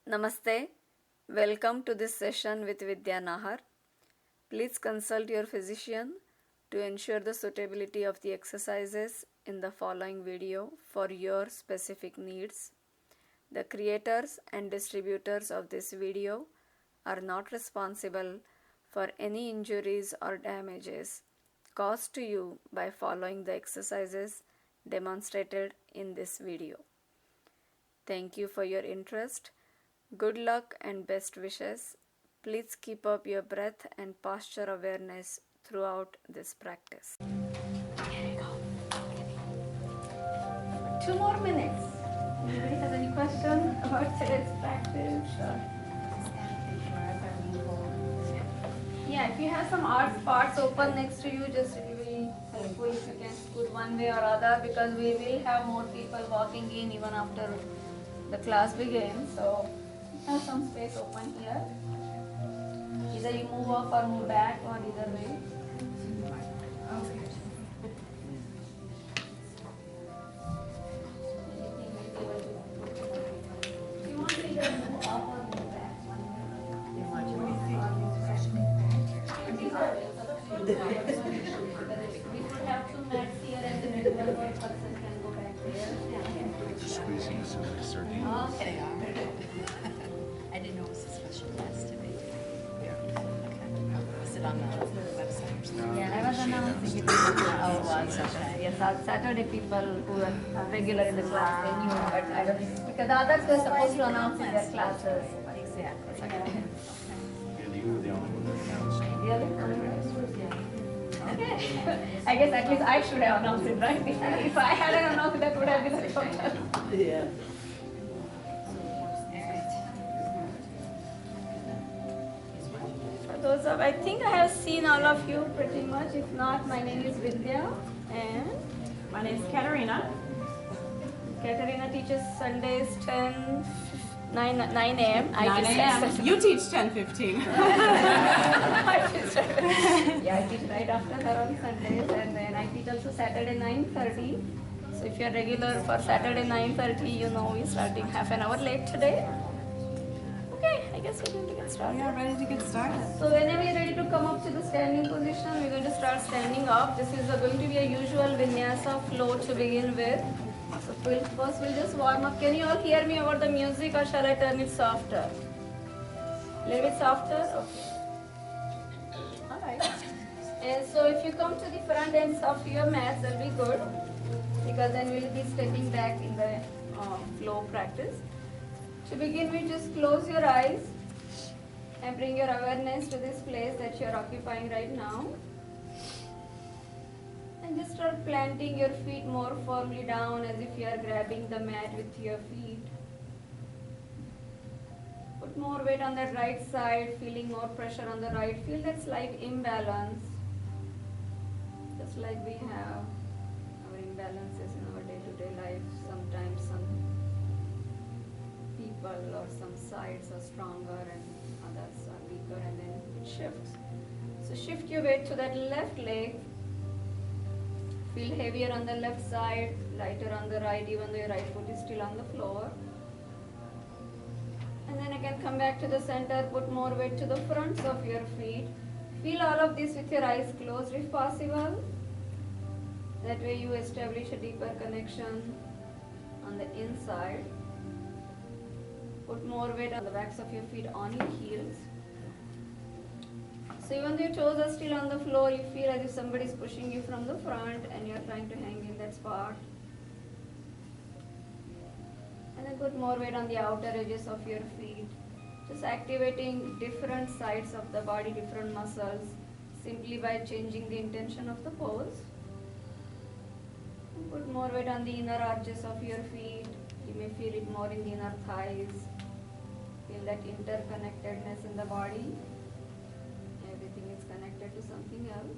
Namaste. Welcome to this session with Vidya Nahar. Please consult your physician to ensure the suitability of the exercises in the following video for your specific needs. The creators and distributors of this video are not responsible for any injuries or damages caused to you by following the exercises demonstrated in this video. Thank you for your interest. Good luck and best wishes. Please keep up your breath and posture awareness throughout this practice. Here you go. 2 more minutes. Anybody has any question about today's practice? Yeah, if you have some art spots open next to you, just it will be helpful if you can scoot one way or other, because we will have more people walking in even after the class begins. So have some space open here. Either you move up or move back, or either way. You want to either move up or move back. We should have 2 mats here, and the middle person can go back there. Just squeezing this in a certain. Okay. I didn't know it was a special class today. Yeah. Okay. Was it on the website or something? Yeah, I was announcing it. Oh, it was, okay. Yes, on Saturday people who are regular in the class, they knew, but I don't know. Because the others were supposed to announce in their classes. Exactly. And you were the only one that announced. Really? Okay. I guess at least I should have announced it, right? If I hadn't announced it, that would have been a total. Yeah. Those of, I think I have seen all of you pretty much. If not, my name is Vidya and My name is Katerina. Katerina teaches Sundays 9 a.m. 9 a.m. You teach 10:15. I teach right after her on Sundays, and then I teach also Saturday 9:30. So if you're regular for Saturday 9:30, you know we're starting half an hour late today. Okay, I guess we're going to get started. We are ready to get started. So whenever you're ready to come up to the standing position, we're going to start standing up. This is going to be a usual vinyasa flow to begin with. So first we'll just warm up. Can you all hear me over the music, or shall I turn it softer? A little bit softer? Okay. Alright. And so if you come to the front ends of your mats, that'll be good, because then we'll be stepping back in the flow practice. To begin with, just close your eyes and bring your awareness to this place that you're occupying right now. And just start planting your feet more firmly down, as if you are grabbing the mat with your feet. Put more weight on that right side, feeling more pressure on the right. Feel that slight imbalance, just like we have our imbalances in our day-to-day life. Sometimes some people or some sides are stronger and others are weaker, and then it shifts. So shift your weight to that left leg. Feel heavier on the left side, lighter on the right, even though your right foot is still on the floor. And then again come back to the center, put more weight to the fronts of your feet. Feel all of this with your eyes closed if possible. That way you establish a deeper connection on the inside. Put more weight on the backs of your feet on your heels. So even though your toes are still on the floor, you feel as if somebody is pushing you from the front and you're trying to hang in that spot. And then put more weight on the outer edges of your feet. Just activating different sides of the body, different muscles, simply by changing the intention of the pose. And put more weight on the inner arches of your feet. You may feel it more in the inner thighs. Feel that interconnectedness in the body. Everything is connected to something else.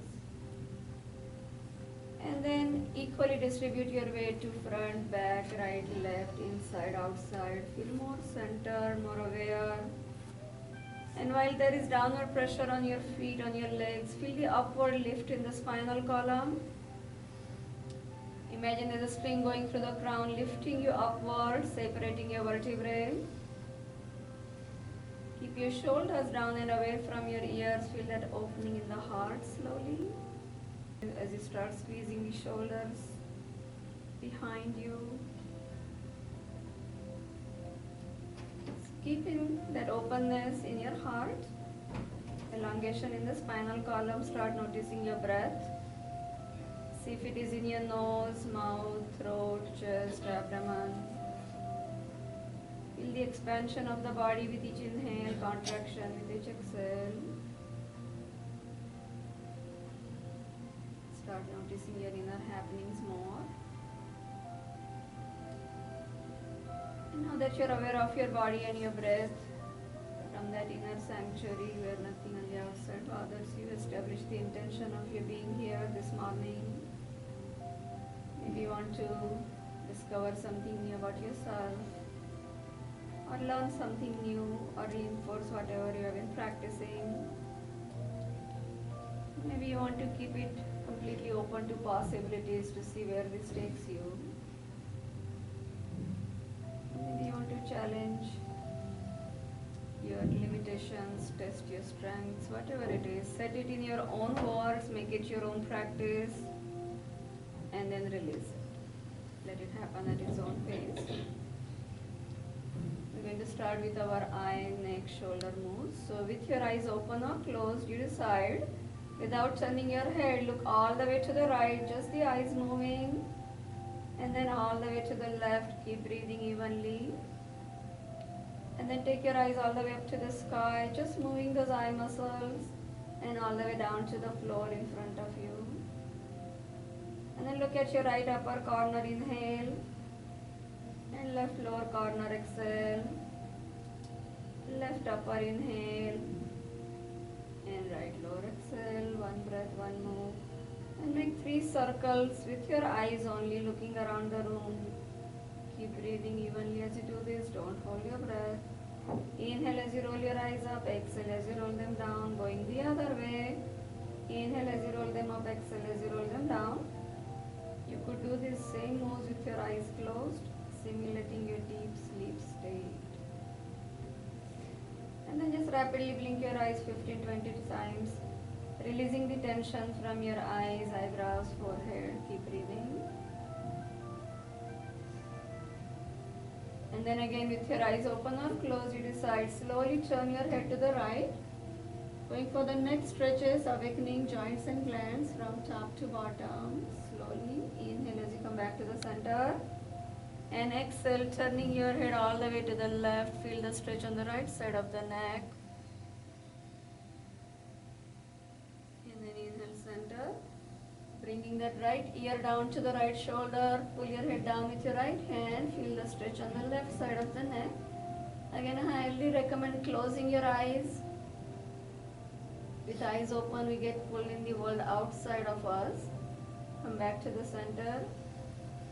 And then equally distribute your weight to front, back, right, left, inside, outside. Feel more centered, more aware. And while there is downward pressure on your feet, on your legs, feel the upward lift in the spinal column. Imagine there's a string going through the crown, lifting you upward, separating your vertebrae. Keep your shoulders down and away from your ears. Feel that opening in the heart slowly. As you start squeezing the shoulders behind you. Keeping that openness in your heart. Elongation in the spinal column. Start noticing your breath. See if it is in your nose, mouth, throat, chest, abdomen. Feel the expansion of the body with each inhale, contraction with each exhale. Start noticing your inner happenings more. And now that you're aware of your body and your breath, from that inner sanctuary where nothing on the outside bothers you, establish the intention of your being here this morning. Maybe you want to discover something new about yourself, or learn something new, or reinforce whatever you have been practicing. Maybe you want to keep it completely open to possibilities to see where this takes you. Maybe you want to challenge your limitations, test your strengths, whatever it is. Set it in your own words, make it your own practice, and then release it. Let it happen at its own pace. We're going to start with our eye, neck, shoulder moves. So with your eyes open or closed, you decide, without turning your head, look all the way to the right, just the eyes moving, and then all the way to the left. Keep breathing evenly. And then take your eyes all the way up to the sky, just moving those eye muscles, and all the way down to the floor in front of you. And then look at your right upper corner, inhale, and left lower corner, exhale. Left upper, inhale, and right lower, exhale. One breath, one move. And make 3 circles with your eyes only, looking around the room. Keep breathing evenly as you do this. Don't hold your breath. Inhale as you roll your eyes up. Exhale as you roll them down. Going the other way. Inhale as you roll them up. Exhale as you roll them down. You could do this same moves with your eyes closed, simulating your deep sleep state. And then just rapidly blink your eyes 15-20 times, releasing the tension from your eyes, eyebrows, forehead. Keep breathing. And then again with your eyes open or closed, you decide, slowly turn your head to the right, going for the neck stretches, awakening joints and glands from top to bottom. Slowly inhale as you come back to the center, and exhale, turning your head all the way to the left. Feel the stretch on the right side of the neck. And then inhale, center, bringing that right ear down to the right shoulder. Pull your head down with your right hand. Feel the stretch on the left side of the neck. Again, I highly recommend closing your eyes. With eyes open, we get pulled in the world outside of us. Come back to the center.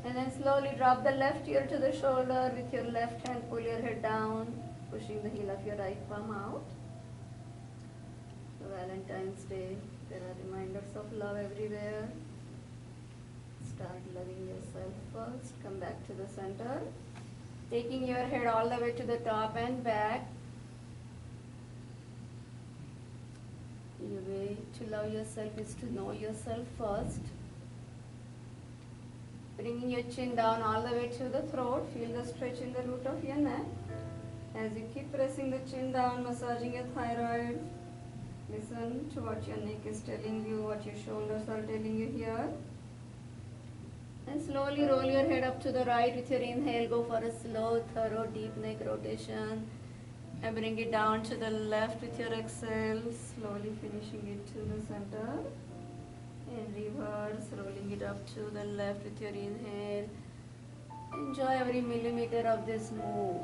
And then slowly drop the left ear to the shoulder. With your left hand, pull your head down, pushing the heel of your right palm out. So Valentine's Day, there are reminders of love everywhere. Start loving yourself first. Come back to the center. Taking your head all the way to the top and back. Your way to love yourself is to know yourself first. Bringing your chin down all the way to the throat. Feel the stretch in the root of your neck. As you keep pressing the chin down, massaging your thyroid. Listen to what your neck is telling you, what your shoulders are telling you here. And slowly roll your head up to the right with your inhale. Go for a slow, thorough, deep neck rotation. And bring it down to the left with your exhale. Slowly finishing it to the center. And reverse, rolling it up to the left with your inhale. Enjoy every millimeter of this move.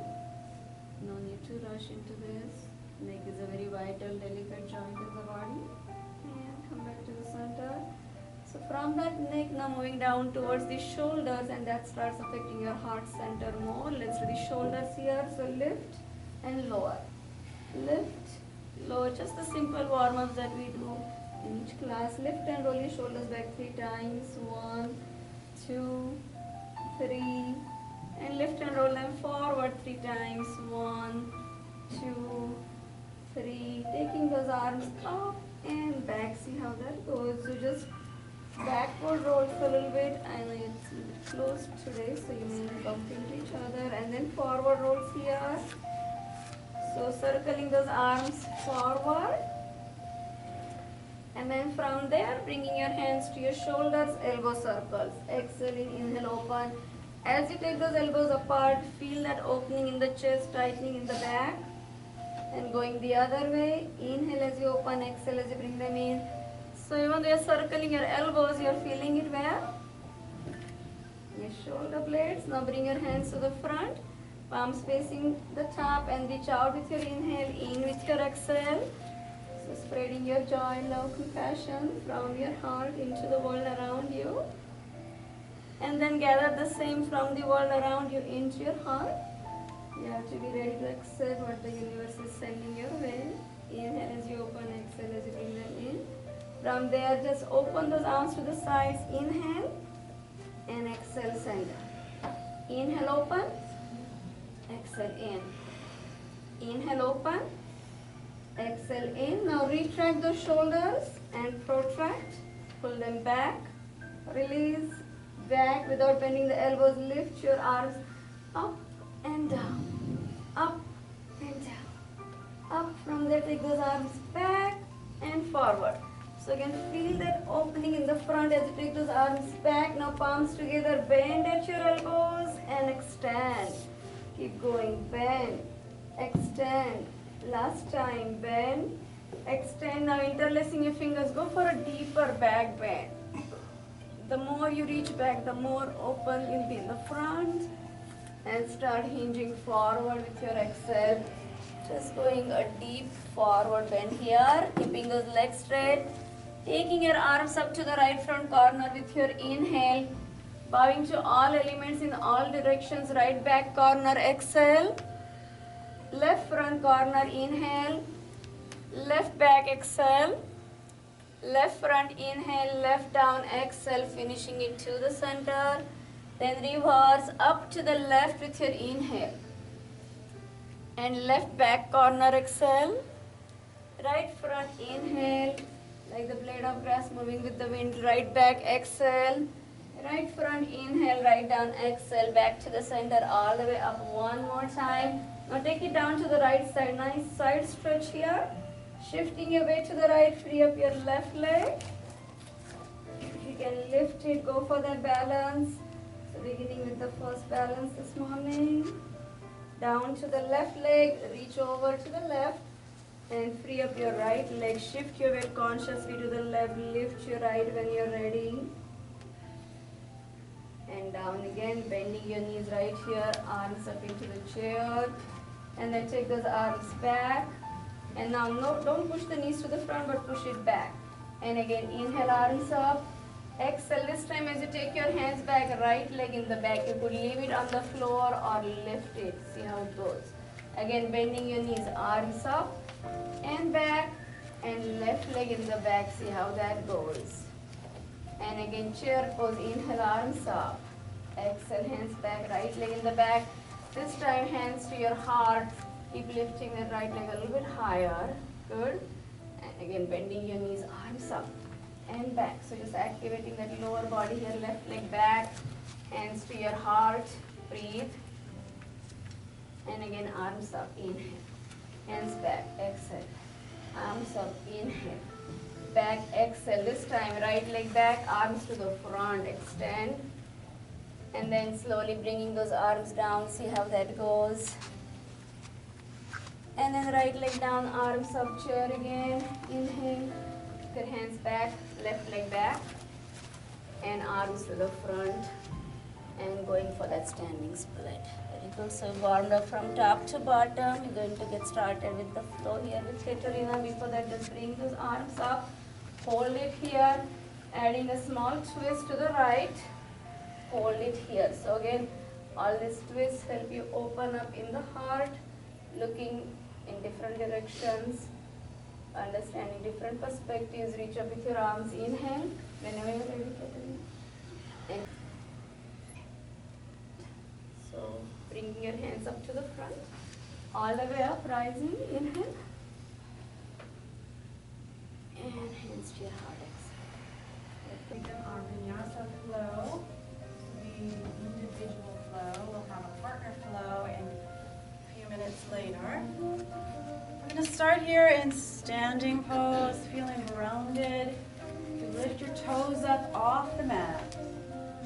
No need to rush into this. Neck is a very vital, delicate joint in the body. And come back to the center. So from that neck, now moving down towards the shoulders, and that starts affecting your heart center more. Let's do the shoulders here. So lift and lower. Lift, lower. Just the simple warm-ups that we do in each class. Lift and roll your shoulders back 3 times. 1, 2, 3. And lift and roll them forward 3 times. 1, 2, 3. Taking those arms up and back. See how that goes. So just backward rolls a little bit. I know it's a bit close today, so you may bump into each other. And then forward rolls here. So circling those arms forward. And then from there, bringing your hands to your shoulders, elbow circles. Exhaling, inhale, open. As you take those elbows apart, feel that opening in the chest, tightening in the back. And going the other way, inhale as you open, exhale as you bring them in. So even though you're circling your elbows, you're feeling it where? Your shoulder blades. Now bring your hands to the front, palms facing the top, and reach out with your inhale, in with your exhale. So spreading your joy, love, compassion from your heart into the world around you. And then gather the same from the world around you into your heart. You have to be ready to accept what the universe is sending your way. Inhale as you open, exhale as you bring them in. From there, just open those arms to the sides. Inhale and exhale, center. Inhale, open. Exhale, in. Inhale, open. Exhale, in. Now retract those shoulders and protract. Pull them back. Release. Back without bending the elbows. Lift your arms up and down. Up and down. Up. From there, take those arms back and forward. So again, feel that opening in the front as you take those arms back. Now palms together, bend at your elbows and extend. Keep going, bend, extend. Last time, bend, extend. Now interlacing your fingers, go for a deeper back bend. The more you reach back, the more open you'll be in the front. And start hinging forward with your exhale. Just going a deep forward bend here, keeping those legs straight. Taking your arms up to the right front corner with your inhale. Bowing to all elements in all directions. Right back corner, exhale. Left front corner, inhale. Left back, exhale. Left front, inhale. Left down, exhale. Finishing it to the center. Then reverse up to the left with your inhale. And left back corner, exhale. Right front, inhale. Like the blade of grass moving with the wind. Right back, exhale. Right front, inhale. Right down, exhale. Back to the center, all the way up. One more time. Now take it down to the right side. Nice side stretch here. Shifting your weight to the right. Free up your left leg. If you can lift it, go for that balance. So beginning with the first balance this morning. Down to the left leg. Reach over to the left. And free up your right leg. Shift your weight consciously to the left. Lift your right when you're ready. And down again. Bending your knees right here. Arms up into the chair. And then take those arms back. And now don't push the knees to the front, but push it back. And again, inhale, arms up. Exhale. This time as you take your hands back, right leg in the back. You could leave it on the floor or lift it. See how it goes. Again, bending your knees, arms up and back, and left leg in the back. See how that goes. And again, chair pose. Inhale, arms up. Exhale, hands back, right leg in the back. This time, hands to your heart. Keep lifting the right leg a little bit higher. Good. And again, bending your knees, arms up and back. So just activating that lower body here. Left leg back. Hands to your heart. Breathe. And again, arms up. Inhale. Hands back, exhale. Arms up, inhale. Back, exhale. This time, right leg back, arms to the front, extend. And then slowly bringing those arms down. See how that goes. And then right leg down, arms up, chair again. Inhale. Your hands back, left leg back. And arms to the front. And going for that standing split. Very good. So warmed up from top to bottom. We're going to get started with the flow here with Katerina. Before that, just bring those arms up. Hold it here. Adding a small twist to the right. Hold it here. So again, all these twists help you open up in the heart. Looking in different directions. Understanding different perspectives. Reach up with your arms. Inhale. Whenever you're ready, Katerina. And so bringing your hands up to the front, all the way up, rising, inhale, Rest your heart. Our vinyasa flow, the individual flow. We'll have a partner flow in a few minutes later. We're going to start here in standing pose, feeling grounded. You lift your toes up off the mat.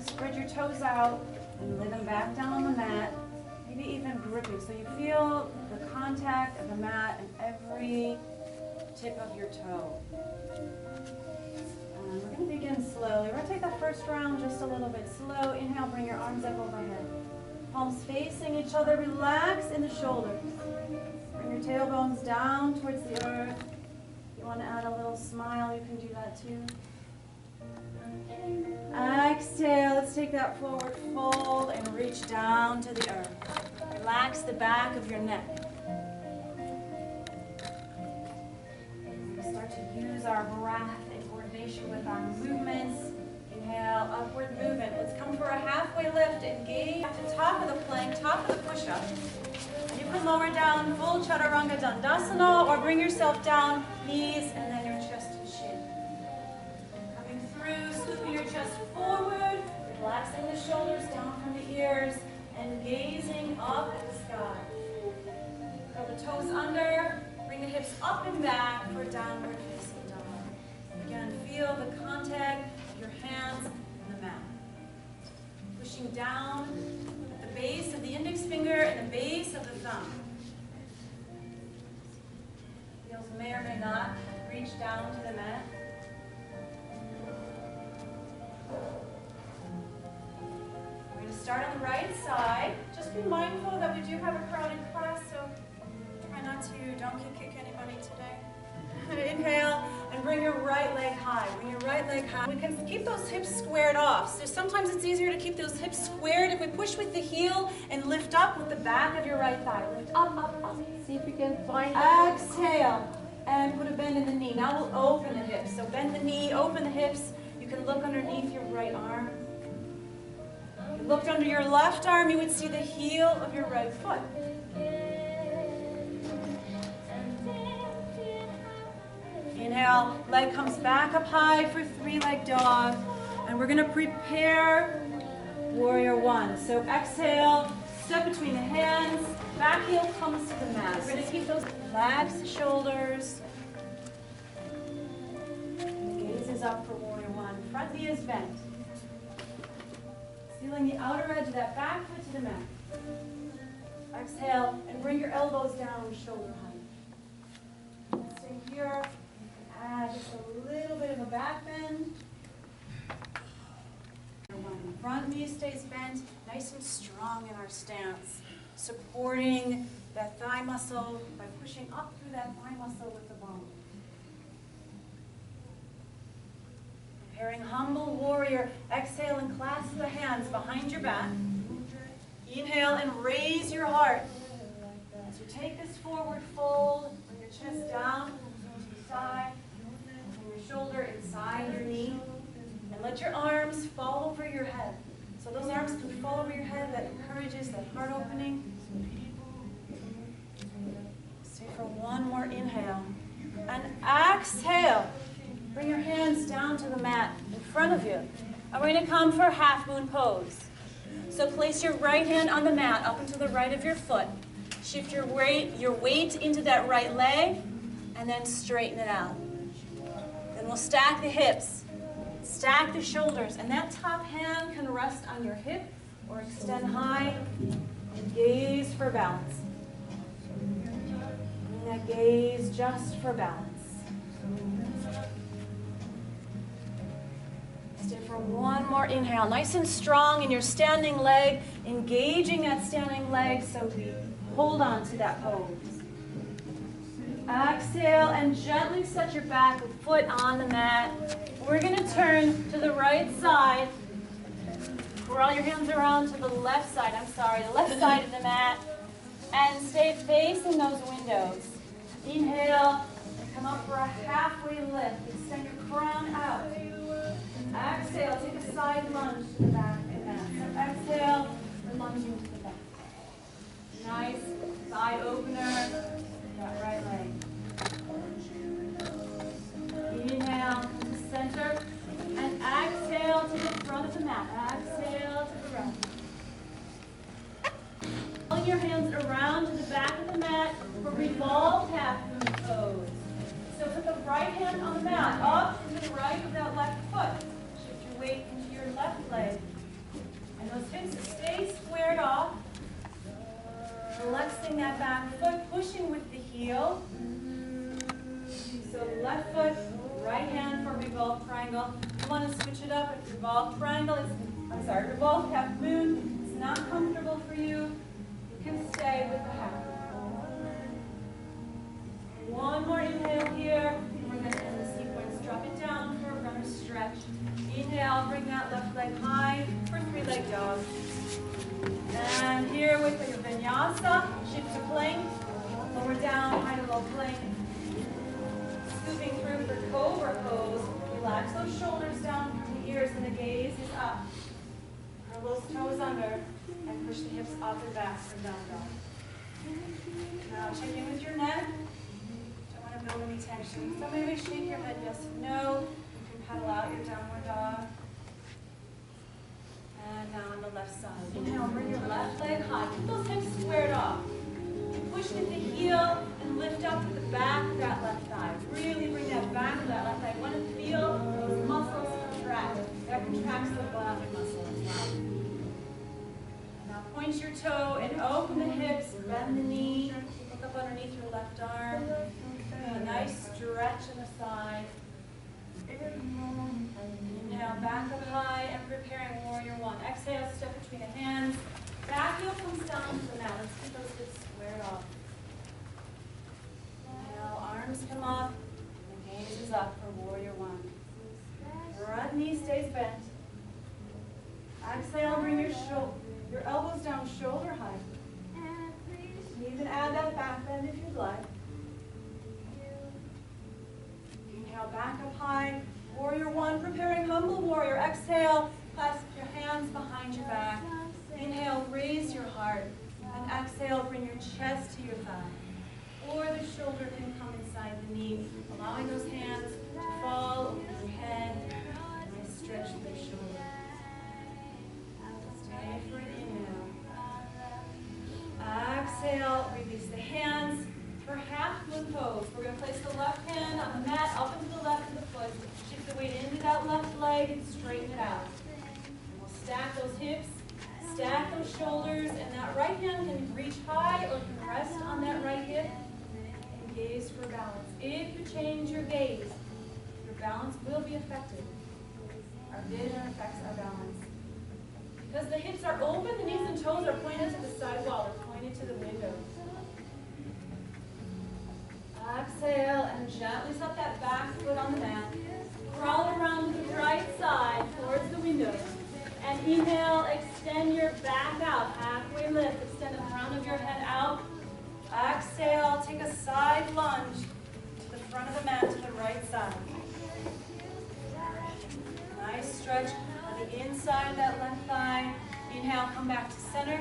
Spread your toes out and lay them back down on the mat. Maybe even gripping, so you feel the contact of the mat and every tip of your toe. We're going to begin slowly. We're going to take that first round just a little bit slow. Inhale, bring your arms up overhead. Palms facing each other. Relax in the shoulders. Bring your tailbones down towards the earth. If you want to add a little smile, you can do that too. Exhale. Let's take that forward fold and reach down to the earth. Relax the back of your neck. We'll start to use our breath with our movements. Inhale, upward movement. Let's come for a halfway lift. Engage at the top of the plank, top of the push-up. And you can lower down full chaturanga dandasana or bring yourself down, knees, and then your chest and shin. Coming through, scooping your chest forward, relaxing the shoulders down from the ears, and gazing up at the sky. Curl the toes under, bring the hips up and back for downward facing dog. Again, feel the contact of your hands and the mat. Pushing down at the base of the index finger and the base of the thumb. Heels may or may not reach down to the mat. We're going to start on the right side. Just be mindful that we do have a crowded class, so try not to donkey kick anybody today. Inhale and bring your right leg high. Bring your right leg high. We can keep those hips squared off. So sometimes it's easier to keep those hips squared if we push with the heel and lift up with the back of your right thigh. Lift up, up, up. See if you can find Exhale and put a bend in the knee. Now we'll open the hips. So bend the knee, open the hips. You can look underneath your right arm. If you looked under your left arm, you would see the heel of your right foot. Inhale, leg comes back up high for three-leg dog. And we're going to prepare warrior one. So exhale, step between the hands, back heel comes to the mat. We're going to keep those, relax the shoulders. And the gaze is up for warrior one. Front knee is bent. Feeling the outer edge of that back foot to the mat. Exhale, and bring your elbows down, shoulder height. Stay here. Add just a little bit of a back bend. Front knee stays bent, nice and strong in our stance, supporting that thigh muscle by pushing up through that thigh muscle with the bone. Preparing humble warrior. Exhale and clasp the hands behind your back. Inhale and raise your heart. As you take this forward fold, bring your chest down to the side. Shoulder inside your knee, and let your arms fall over your head. So those arms can fall over your head. That encourages that heart opening. Stay for one more inhale. And exhale. Bring your hands down to the mat in front of you. And we're going to come for half moon pose. So place your right hand on the mat up and to the right of your foot. Shift your weight into that right leg, and then straighten it out. We'll stack the hips, stack the shoulders, and that top hand can rest on your hip or extend high and gaze for balance. Bring that gaze just for balance. Stay for one more inhale, nice and strong in your standing leg, engaging that standing leg so we hold on to that pose. Exhale and gently set your back foot on the mat. We're going to turn to the right side. Roll your hands around to the left side. The left side of the mat. And stay facing those windows. Inhale and come up for a halfway lift. Extend your crown out. Exhale, take a side lunge to the back of the mat. So exhale, and lunging to the back. Nice side opener. That right leg. Inhale, mat. Exhale to the right. Pulling your hands around to the back of the mat for revolved half moon pose. So put the right hand on the mat, up and to the right of that left foot. Shift your weight into your left leg. And those hips stay squared off. Flexing that back foot, pushing with the heel. So left foot, right hand for revolved triangle. You want to switch it up. It's revolved triangle. Revolved half moon. It's not comfortable for you. You can stay with the half. One more inhale here. We're going to end the sequence. Drop it down for a runner stretch. Inhale, bring that left leg high for three-leg dog. And here with your vinyasa, shift to plank. Lower down, high to low plank. Scooping through for cobra pose. Relax those shoulders down from the ears and the gaze is up. Curl those toes under and push the hips off and back for down dog. Now check in with your neck. Don't want to build any tension. So maybe shake your head yes and no. You can paddle out your downward dog. And now on the left side. Inhale, bring your left leg high. Keep those hips squared off. Push with the heel and lift up to the back of that left thigh. Really bring that back of that left thigh. I want to feel those muscles contract. That contracts the glute muscle as well. Now point your toe and open the hips. Bend the knee. Look up underneath your left arm. A nice stretch in the side. Inhale, back up high and preparing warrior one. Exhale, step between the hands. Back heel comes down to the mat. Let's keep those hips squared off. Inhale, arms come up. And the gaze is up for warrior one. Front knee stays bent. Exhale, bring your elbows down shoulder height. You can add that back bend if you'd like. Inhale, back up high. Warrior one, preparing humble warrior. Exhale, clasp your hands behind your back. Inhale, raise your heart. And exhale, bring your chest to your thigh. Or the shoulder can come inside the knee, allowing those hands to fall over your head. Nice stretch through the shoulders. Stay for an inhale. Exhale, release the hands for half moon pose. We're going to place the left hand on the mat, up into the left of the foot. Shift the weight into that left leg and straighten it out. And we'll stack those hips, stack those shoulders, and that right hand can reach high or can rest on that right hip and gaze for balance. If you change your gaze, your balance will be affected. Our vision affects our balance. Because the hips are open, the knees and toes are pointed to the side wall, they're pointed to the window. Exhale and gently set that back foot on the mat. Crawl it around to the right side towards the window. And inhale, extend your back out. Halfway lift, extend the front of your head out. Exhale, take a side lunge to the front of the mat to the right side. Nice stretch on the inside of that left thigh. Inhale, come back to center.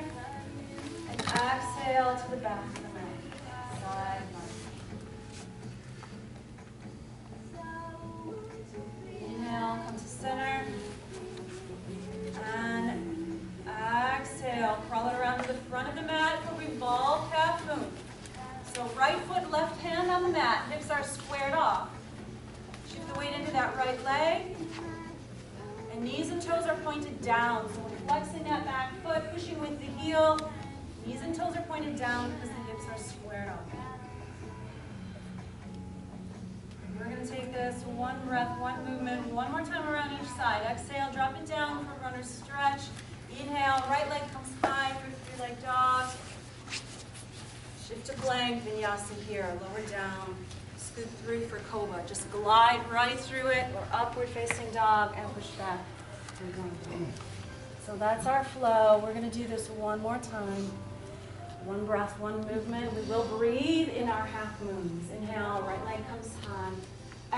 And exhale to the back of the mat. Side lunge. Inhale, come to center. And exhale, crawl it around to the front of the mat for revolved half moon. So right foot, left hand on the mat. Hips are squared off. Shift the weight into that right leg. And knees and toes are pointed down. So we're flexing that back foot, pushing with the heel. Knees and toes are pointed down because the hips are squared off. We're going to take this one breath, one movement, one more time around each side. Exhale, drop it down for runner stretch. Inhale, right leg comes high for three-leg dog. Shift to plank, vinyasa here, lower down. Scoot through for cobra. Just glide right through it, or upward facing dog, and push back to down. So that's our flow. We're going to do this one more time. One breath, one movement. We will breathe in our half moons. Inhale, right leg comes high.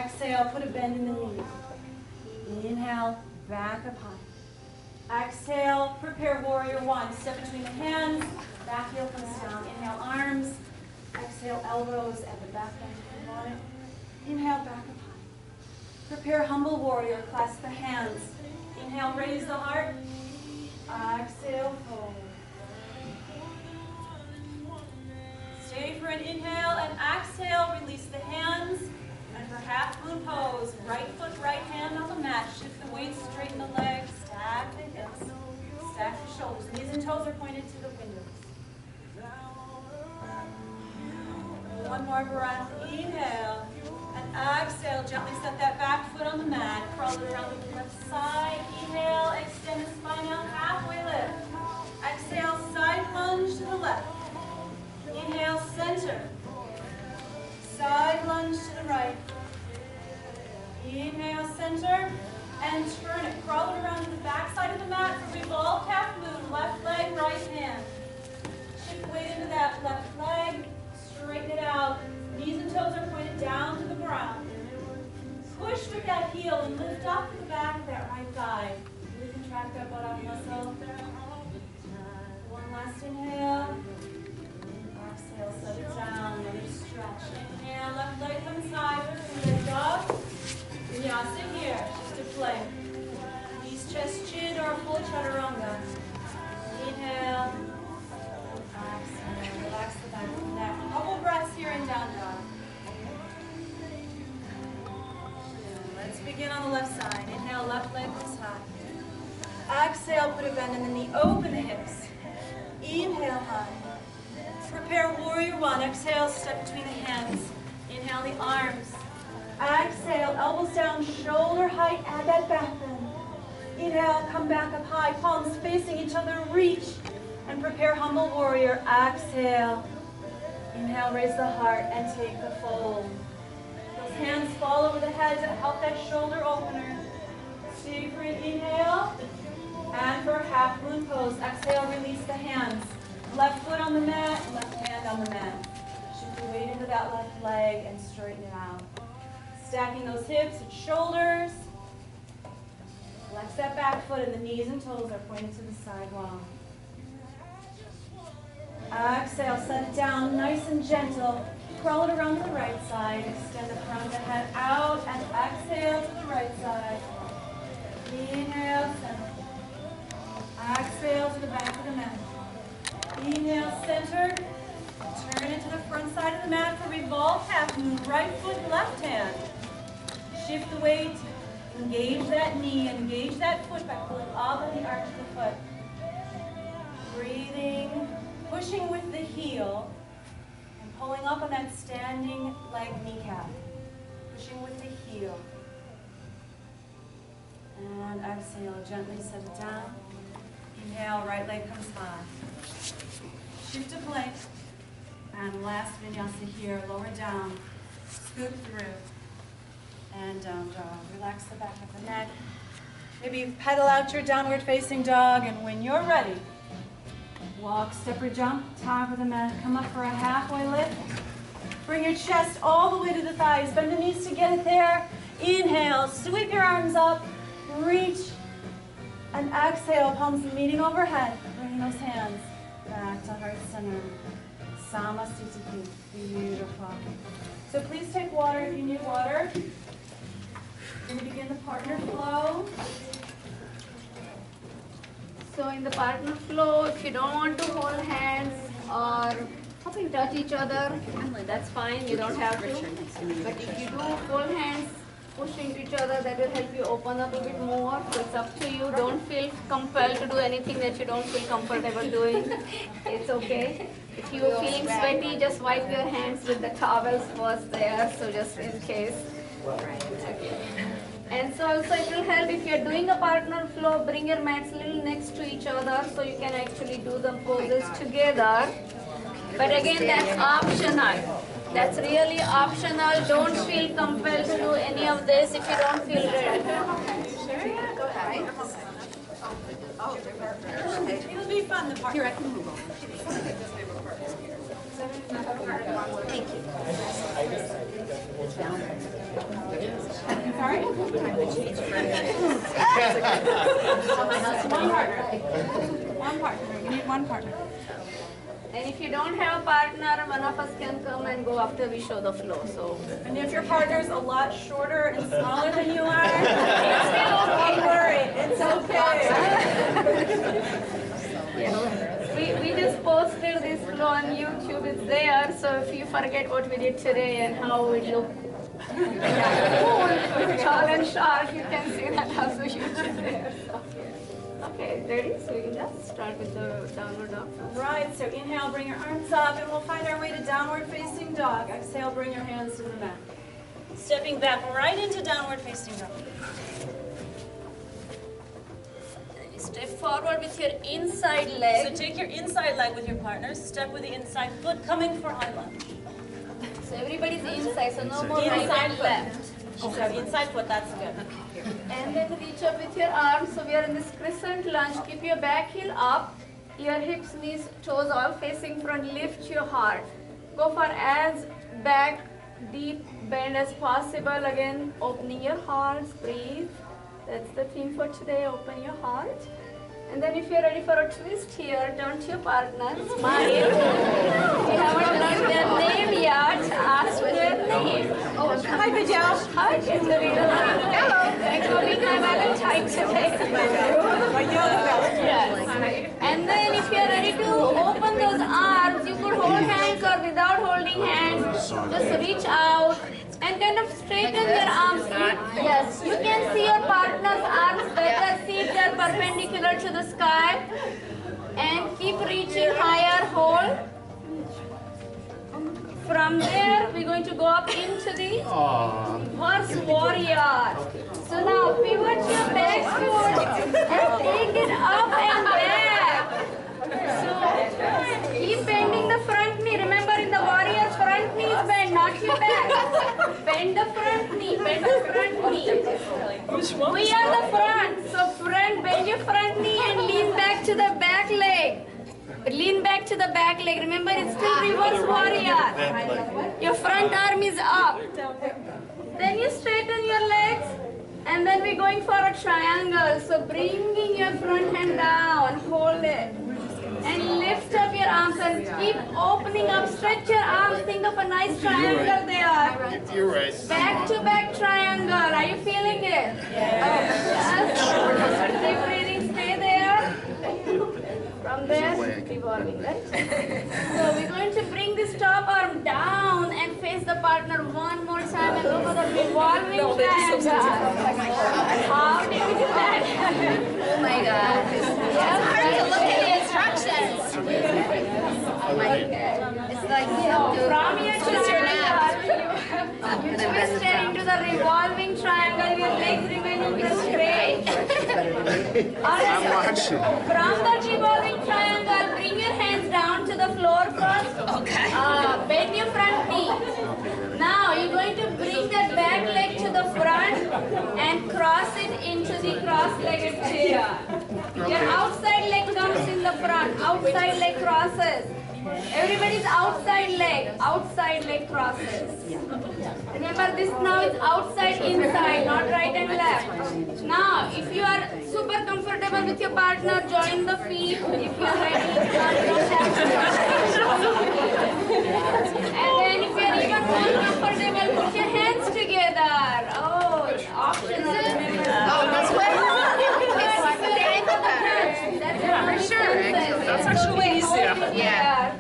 Exhale, put a bend in the knee. Inhale, back up high. Exhale, prepare warrior one. Step between the hands. Back heel comes down. Inhale, arms. Exhale, elbows at the back end if you want it. Inhale, back up high. Prepare humble warrior. Clasp the hands. Inhale, raise the heart. Exhale, fold. Stay for an inhale and exhale. Release the hands. And for half moon pose, right foot, right hand on the mat. Shift the weight, straighten the legs, stack the hips, stack the shoulders. Knees and toes are pointed to the windows. One more breath. Inhale and exhale. Gently set that back foot on the mat. Crawl it around the left side. Inhale, extend the spine out, halfway lift. Exhale, side lunge to the left. Inhale, center. Side lunge to the right. Inhale, center, and turn it. Crawl it around to the back side of the mat for revolve half moon. Left leg, right hand. Shift the weight into that left leg. Straighten it out. Knees and toes are pointed down to the ground. Push with that heel and lift up to the back of that right thigh. Really contract that buttock muscle. One last inhale. Exhale, set it down. Another stretch. Inhale, left leg comes high. Lift dog. Vinyasa here, just to play. Knees, chest, chin, or full chaturanga. Inhale. Exhale. Relax the back of the neck. Couple breaths here in down dog. Let's begin on the left side. Inhale, left leg comes high. Exhale, put a bend in the knee. Open the hips. Inhale, high. Prepare warrior one. Exhale, step between the hands. Inhale the arms. Exhale, elbows down, shoulder height, add that back bend. Inhale, come back up high, palms facing each other, reach, and prepare humble warrior. Exhale. Inhale, raise the heart, and take the fold. Those hands fall over the head to help that shoulder opener. Stay for an inhale, and for half moon pose. Exhale, release the hands. Left foot on the mat, left hand on the mat. Shift the weight into that left leg and straighten it out. Stacking those hips and shoulders. Flex that back foot and the knees and toes are pointed to the side wall. Exhale, set it down nice and gentle. Crawl it around to the right side. Extend the front of the head out and exhale to the right side. Inhale, center. Exhale to the back of the mat. Inhale, center. Turn it to the front side of the mat for revolve half moon. Right foot, left hand. Shift the weight. Engage that knee. Engage that foot by pulling up on the arch of the foot. Breathing. Pushing with the heel. And pulling up on that standing leg kneecap. Pushing with the heel. And exhale. Gently set it down. Inhale, right leg comes high. Shift to plank. And last vinyasa here, lower down, scoop through, and down dog. Relax the back of the neck. Maybe pedal out your downward facing dog, and when you're ready, walk, step or jump, top of the mat, come up for a halfway lift. Bring your chest all the way to the thighs, bend the knees to get it there. Inhale, sweep your arms up, reach, and exhale, palms meeting overhead. Bring those hands back to heart center. Samasthiti. Beautiful. So please take water if you need water. We're going to begin the partner flow. So in the partner flow, if you don't want to hold hands or touch each other, that's fine, you don't have to. But if you do hold hands, pushing each other, that will help you open up a bit more. So it's up to you. Don't feel compelled to do anything that you don't feel comfortable doing. It's okay. If you're feeling sweaty, just wipe your hands with the towels first there, so just in case. And so also it will help if you're doing a partner flow, bring your mats a little next to each other so you can actually do the poses together. But again, that's optional. That's really optional. Don't feel compelled to do any of this if you don't feel ready. Sure, go ahead. It'll be fun, the partner. Here, I can move over. Thank you. Sorry? One partner. One partner. You need one partner. And if you don't have a partner, one of us can come and go after we show the flow. So, And if your partner's a lot shorter and smaller than you are, don't worry, it's okay. we just posted this flow on YouTube. It's there. So if you forget what we did today and how it looked tall and sharp, you can see that also YouTube there. So, okay, ready? So we can just start with the downward dog. Right, so inhale, bring your arms up, and we'll find our way to downward facing dog. Exhale, bring your hands to the mat. Stepping back right into downward facing dog. Step forward with your inside So leg. take your inside leg with your partner, step with the inside foot, coming for high lunge. So everybody's inside, so no more right Inside and foot. left. So inside foot, that's good. And then reach up with your arms. So we are in this crescent lunge. Keep your back heel up, your hips, knees, toes all facing front. Lift your heart. Go for as back deep bend as possible. Again, opening your heart. Breathe. That's the theme for today. Open your heart. And then if you're ready for a twist here, turn to your partner. Smile. If you haven't learned their name yet, ask their name. Hi, Vidya. Hi, Katerina. Hello. Thanks for being my Valentine today. Yes. And then if you're ready to open those arms, you could hold hands or without holding hands, just reach out and kind of straighten your arms. Yes, you can see your partner's arms better. See if they're perpendicular to the sky. And keep reaching higher, hold. From there, we're going to go up into the horse warrior. So now pivot your back foot and take it up and back. So keep bending the front knee. Remember, in the warrior, front knee is bent, not your back. Bend the front knee, bend the front knee. We are the front. So front, bend your front knee and lean back to the back leg. Lean back to the back leg. Remember, it's still reverse warrior. Your front arm is up. Then you straighten your legs. And then we're going for a triangle. So bringing your front hand down. Hold it. And lift up your arms and keep opening up. Stretch your arms. Think of a nice triangle there. You're right. Back to back triangle. Are you feeling it? Yes. Keep breathing. Stay there. From there, revolving, right? So we're going to bring this top arm down and face the partner one more time and go for the revolving triangle. How did we do that? Oh my God. It's hard to look at the instructions. It's like From your triangle, you twist it into the revolving triangle, your legs remaining straight. I'm watching. From the revolving triangle, bring your hands down to the floor first. Okay. Bend your front knee. Now you're going to bring that back leg to the front and cross it into the cross-legged chair. Your outside leg comes in the front. Outside leg crosses. Everybody's outside leg crosses. Remember, this now is outside inside, not right and left. Now, if you are super comfortable with your partner, join the feet. If you are ready, and then if you are even more comfortable, put your hands together. Oh, it's optional. that's what For sure. That's actually easier. Yeah.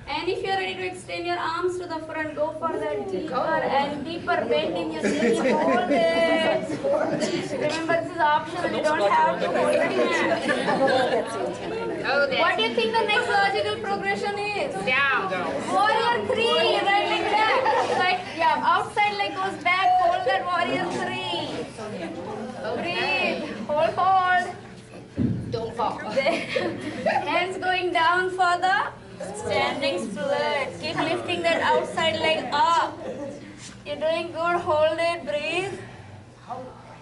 And if you're ready to extend your arms to the front, go for that deeper and deeper bend in your knees. Hold it. Remember, this is optional. You don't have to hold it in. What do you think the next logical progression is? Down. Warrior 3, right like that. Like, yeah, outside leg goes back. Hold that warrior 3. Breathe. Hold. Don't fall. Hands going down for the standing split. Keep lifting that outside leg up. You're doing good. Hold it. Breathe.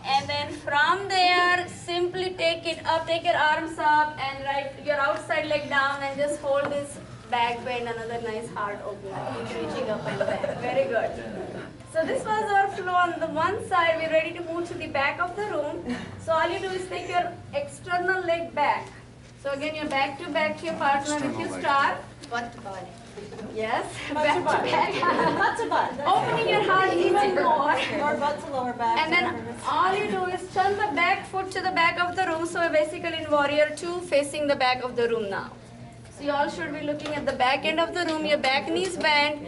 And then from there, simply take it up. Take your arms up and right your outside leg down and just hold this back bend. Another nice heart opener. Keep reaching up and back. Very good. So this was our flow on the one side. We're ready to move to the back of the room. So all you do is take your external leg back. So again, you're back to your partner with your star. Butt to body. Yes, Butt to butt. Butt to butt. Opening your heart even more. Lower butt to lower back. And then all you do is turn the back foot to the back of the room. So we're basically in warrior 2 facing the back of the room now. So you all should be looking at the back end of the room, your back knees bent.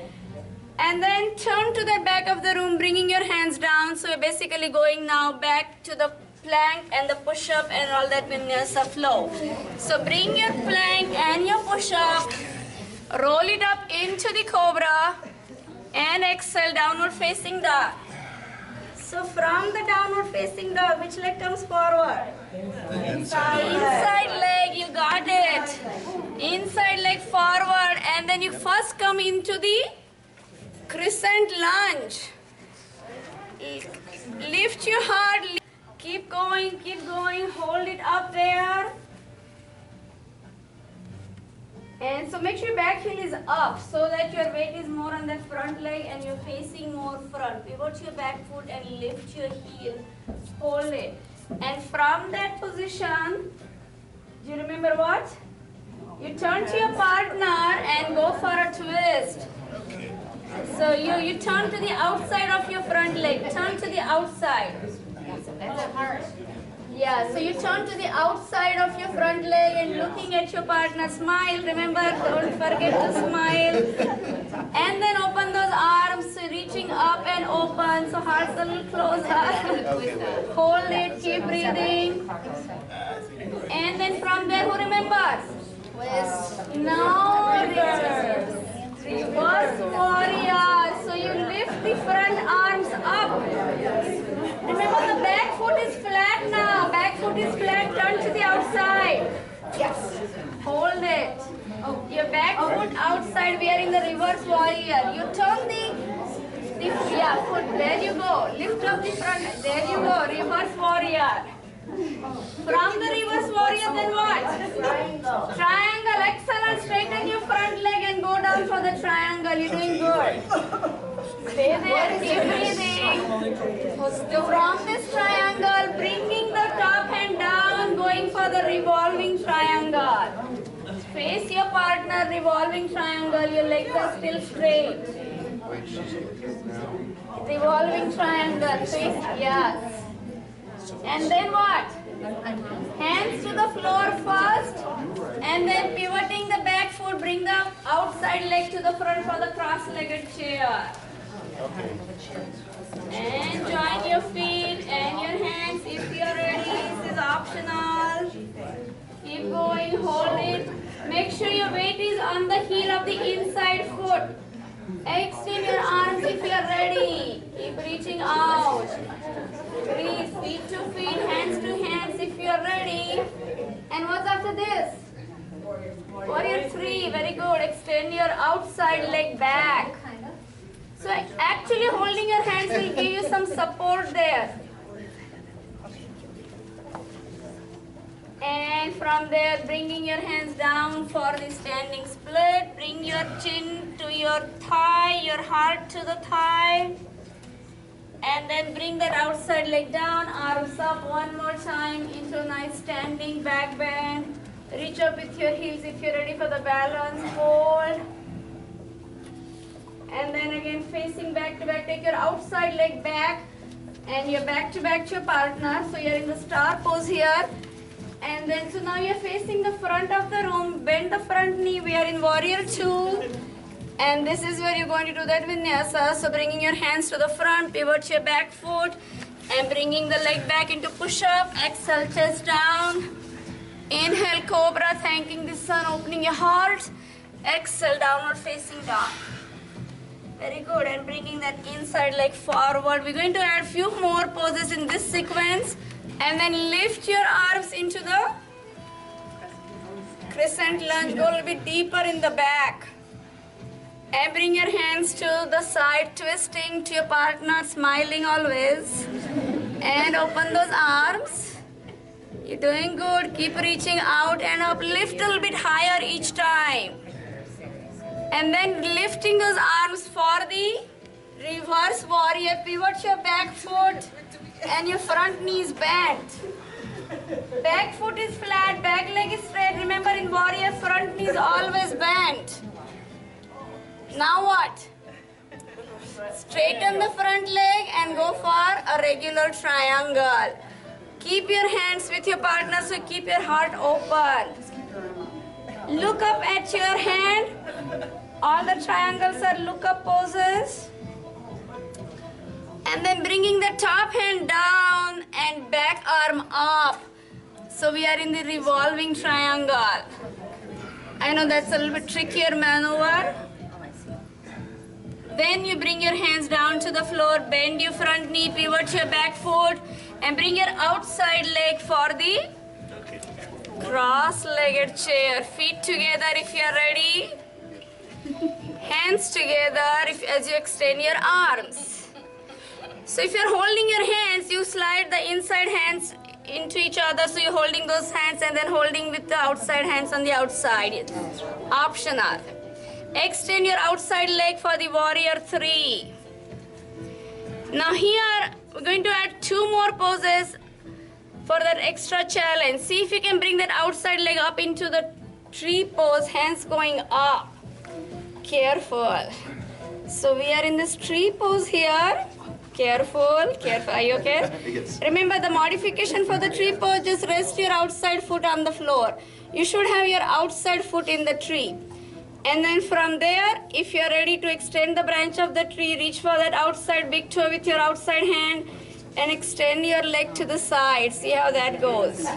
And then turn to the back of the room, bringing your hands down. So we're basically going now back to the plank and the push-up and all that vinyasa flow. So bring your plank and your push-up, roll it up into the cobra, and exhale, downward facing dog. So from the downward facing dog, which leg comes forward? Inside leg, you got it. Inside leg forward, and then you first come into the crescent lunge. Lift your heart, keep going, hold it up there. And so make sure your back heel is up so that your weight is more on that front leg and you're facing more front. Pivot your back foot and lift your heel. Hold it. And from that position, do you remember what? You turn to your partner and go for a twist. So you turn to the outside of your front leg. Turn to the outside. That's hard. Yeah, so you turn to the outside of your front leg and looking at your partner. Smile, remember, don't forget to smile. And then open those arms, so reaching up and open, so heart's a little closer. Hold it, keep breathing. And then from there, who remembers? Twist. Now reverse. Reverse warrior. So you lift the front arms up. Remember the back foot is flat now. Back foot is flat. Turn to the outside. Yes. Hold it. Your back foot outside. We are in the reverse warrior. You turn the foot. There you go. Lift up the front. There you go. Reverse warrior. From the reverse warrior, then what? Triangle. Triangle. Excellent. Straighten your front leg and go down for the triangle. You're doing good. Stay there. Keep breathing. So from this triangle, bringing the top hand down, going for the revolving triangle. Face your partner, revolving triangle. Your legs are still straight. Revolving triangle. Face, yes. And then what? Hands to the floor first, and then pivoting the back foot, bring the outside leg to the front for the cross-legged chair. And join your feet and your hands if you are ready. This is optional. Keep going, hold it. Make sure your weight is on the heel of the inside foot. Extend your arms if you are ready. Keep reaching out. Breathe, feet to feet, hands to hands if you are ready. And what's after this? Warrior 3, very good. Extend your outside leg back. So actually holding your hands will give you some support there. And from there, bringing your hands down for the standing split. Bring your chin to your thigh, your heart to the thigh. And then bring that outside leg down, arms up one more time into a nice standing back bend. Reach up with your heels if you're ready for the balance. Hold. And then again facing back to back. Take your outside leg back and you're back to your partner. So you're in the star pose here. And then so now you're facing the front of the room. Bend the front knee. We are in warrior 2. And this is where you're going to do that vinyasa. So bringing your hands to the front, pivot your back foot, and bringing the leg back into push-up. Exhale, chest down. Inhale, cobra, thanking the sun, opening your heart. Exhale, downward facing dog. Very good. And bringing that inside leg forward. We're going to add a few more poses in this sequence. And then lift your arms into the crescent lunge. Go a little bit deeper in the back. And bring your hands to the side, twisting to your partner, smiling always. And open those arms. You're doing good. Keep reaching out and up. Lift a little bit higher each time. And then lifting those arms for the reverse warrior. Pivot your back foot and your front knee is bent. Back foot is flat, back leg is straight. Remember in warrior, front knee is always bent. Now what? Straighten the front leg and go for a regular triangle. Keep your hands with your partner, so keep your heart open. Look up at your hand. All the triangles are look up poses. And then bringing the top hand down and back arm up. So we are in the revolving triangle. I know that's a little bit trickier maneuver. Then you bring your hands down to the floor, bend your front knee, pivot your back foot, and bring your outside leg for the cross-legged chair. Feet together if you are ready. Hands together as you extend your arms. So if you are holding your hands, you slide the inside hands into each other. So you're holding those hands and then holding with the outside hands on the outside. It's optional. Extend your outside leg for the warrior 3. Now here we're going to add 2 more poses for that extra challenge. See if you can bring that outside leg up into the tree pose, hands going up. Careful. So we are in this tree pose here. Careful, careful. Are you okay? Yes. Remember the modification for the tree pose, just rest your outside foot on the floor. You should have your outside foot in the tree. And then from there, if you're ready to extend the branch of the tree, reach for that outside big toe with your outside hand and extend your leg to the side. See how that goes.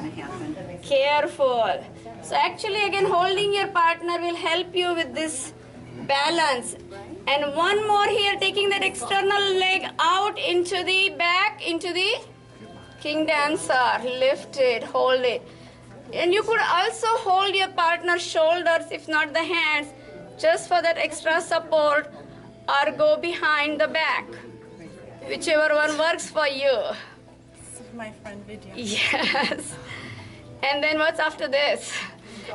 Careful. So actually again holding your partner will help you with this balance. And one more here, taking that external leg out into the back, into the king dancer. Lift it, hold it. And you could also hold your partner's shoulders, if not the hands, just for that extra support, or go behind the back. Whichever one works for you. My friend Vidya. Yes. And then what's after this?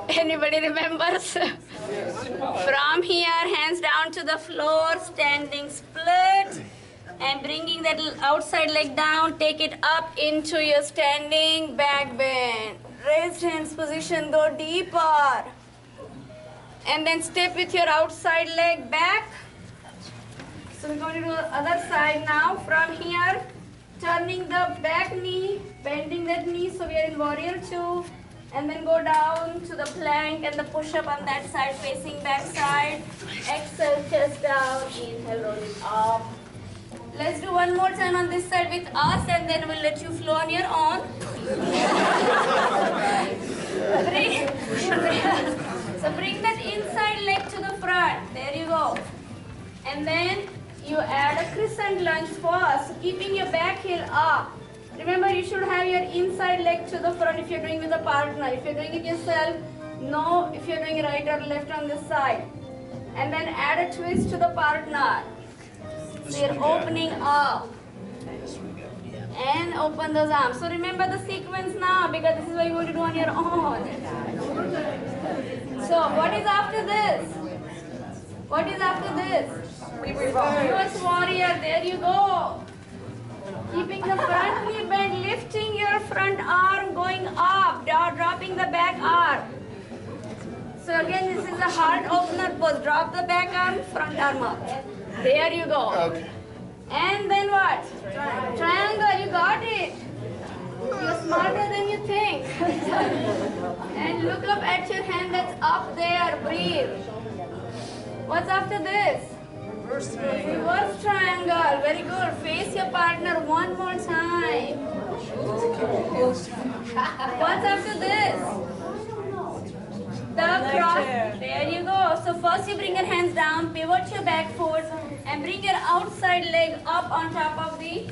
Anybody remembers? From here, hands down to the floor, standing split, and bringing that outside leg down, take it up into your standing back bend. Raised hands position, go deeper. And then step with your outside leg back. So we're going to do the other side now. From here, turning the back knee, bending that knee, so we are in warrior 2. And then go down to the plank and the push-up on that side, facing back side. Exhale, chest down, inhale, roll it up. Let's do one more time on this side with us, and then we'll let you flow on your own. So bring that inside leg to the front. There you go. And then you add a crescent lunge first, keeping your back heel up. Remember, you should have your inside leg to the front if you're doing with a partner. If you're doing it yourself, no. If you're doing right or left on this side. And then add a twist to the partner. So you're opening up. And open those arms. So remember the sequence now, because this is what you want to do on your own. So what is after this? What is after this? Reverse warrior. There you go. Keeping the front knee bent, lifting your front arm, going up, dropping the back arm. So again, this is a heart opener pose. Drop the back arm, front arm up. There you go. Okay. And then what? Triangle, you got it. You're smarter than you think. And look up at your hand that's up there. Breathe. What's after this? Reverse triangle. Very good. Face your partner one more time. What's after this? The cross. There you go. So first you bring your hands down, pivot your back foot, and bring your outside leg up on top of the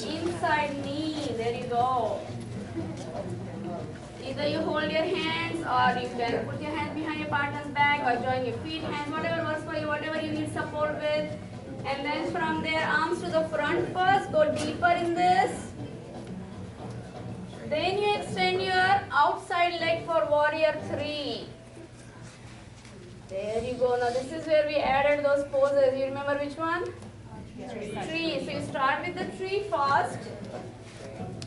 inside knee. There you go. Either you hold your hands, or you can put your hands behind your partner's back, or join your feet, hands, whatever works for you, whatever you need support with. And then from there, arms to the front first, go deeper in this. Then you extend your outside leg for warrior 3. There you go. Now this is where we added those poses. You remember which one? Tree. So you start with the tree first.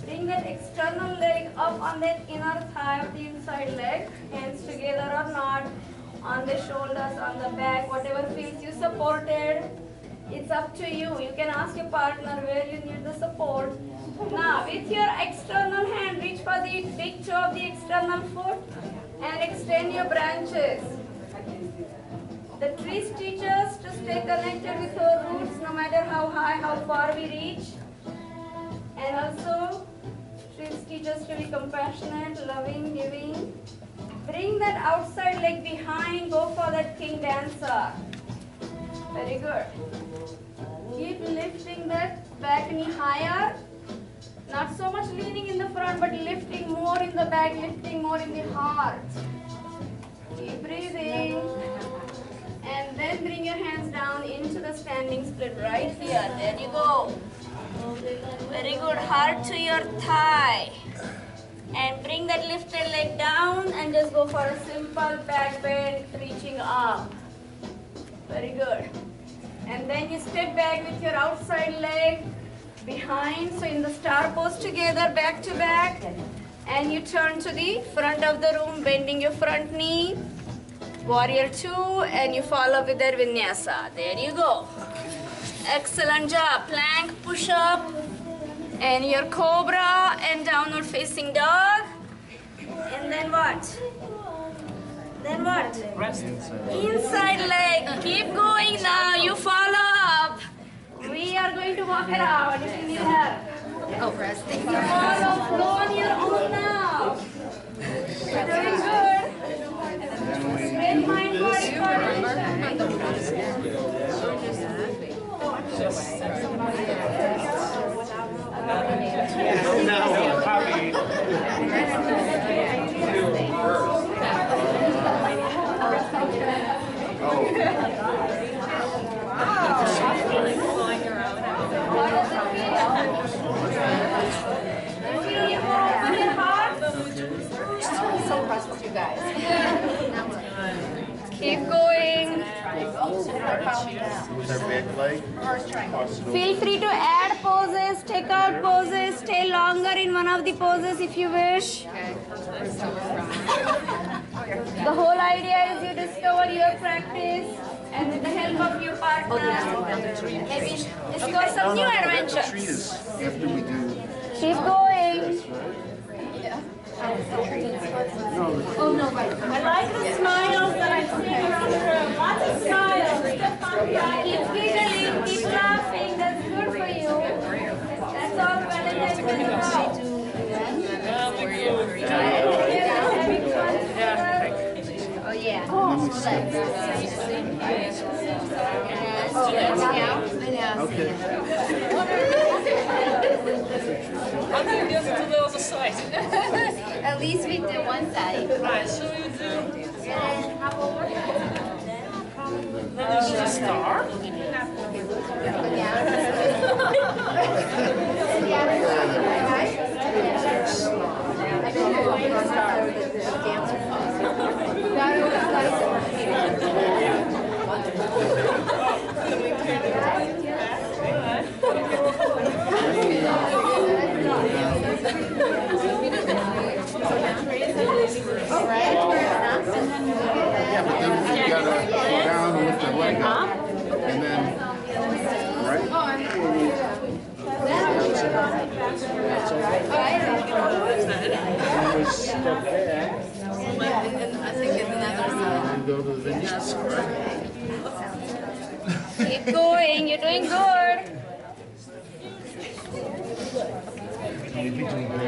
Bring that external leg up on that inner thigh of the inside leg. Hands together or not. on the shoulders, on the back, whatever feels you supported. It's up to you. You can ask your partner where you need the support. Now, with your external hand, reach for the big toe of the external foot and extend your branches. The trees teach us to stay connected with our roots no matter how high, how far we reach. And also, trees teach us to be compassionate, loving, giving. Bring that outside leg behind, go for that king dancer. Very good. Keep lifting that back knee higher. Not so much leaning in the front, but lifting more in the back, lifting more in the heart. Keep breathing. And then bring your hands down into the standing split right here. There you go. Very good. Heart to your thigh. And bring that lifted leg down and just go for a simple back bend, reaching up. Very good. And then you step back with your outside leg behind. So in the star pose together, back to back. And you turn to the front of the room, bending your front knee. Warrior 2, and you follow with their vinyasa. There you go. Excellent job. Plank, push up, and your cobra and downward facing dog. And then what? Then what? Rest inside. Inside leg. Keep going now. You follow up. We are going to walk around if you need help. Oh, resting. Follow, flow on your own now. You're doing good. Straight mind, body coordination. Now, happy. So impressed with you guys. Keep going. With their back leg. Feel free to add poses, take out poses, stay longer in one of the poses if you wish. The whole idea is you discover your practice and with the help of your partner, maybe discover some new adventure. Treat us after we do. Keep going. I like the smiles that I'm seeing around the room. Lots of smiles. Keep giggling, keep laughing. That's good for you. That's all Valentine's Day is about. Having fun together. Oh, yeah. Okay. How do you get to the other side? At least we did one side. Right, so you do. And hop over. Then there's a star. Yeah, but then you gotta go down and lift your leg up. And then, right? And go to the vinyasa, right? Keep going. You're doing good. Maybe doing good.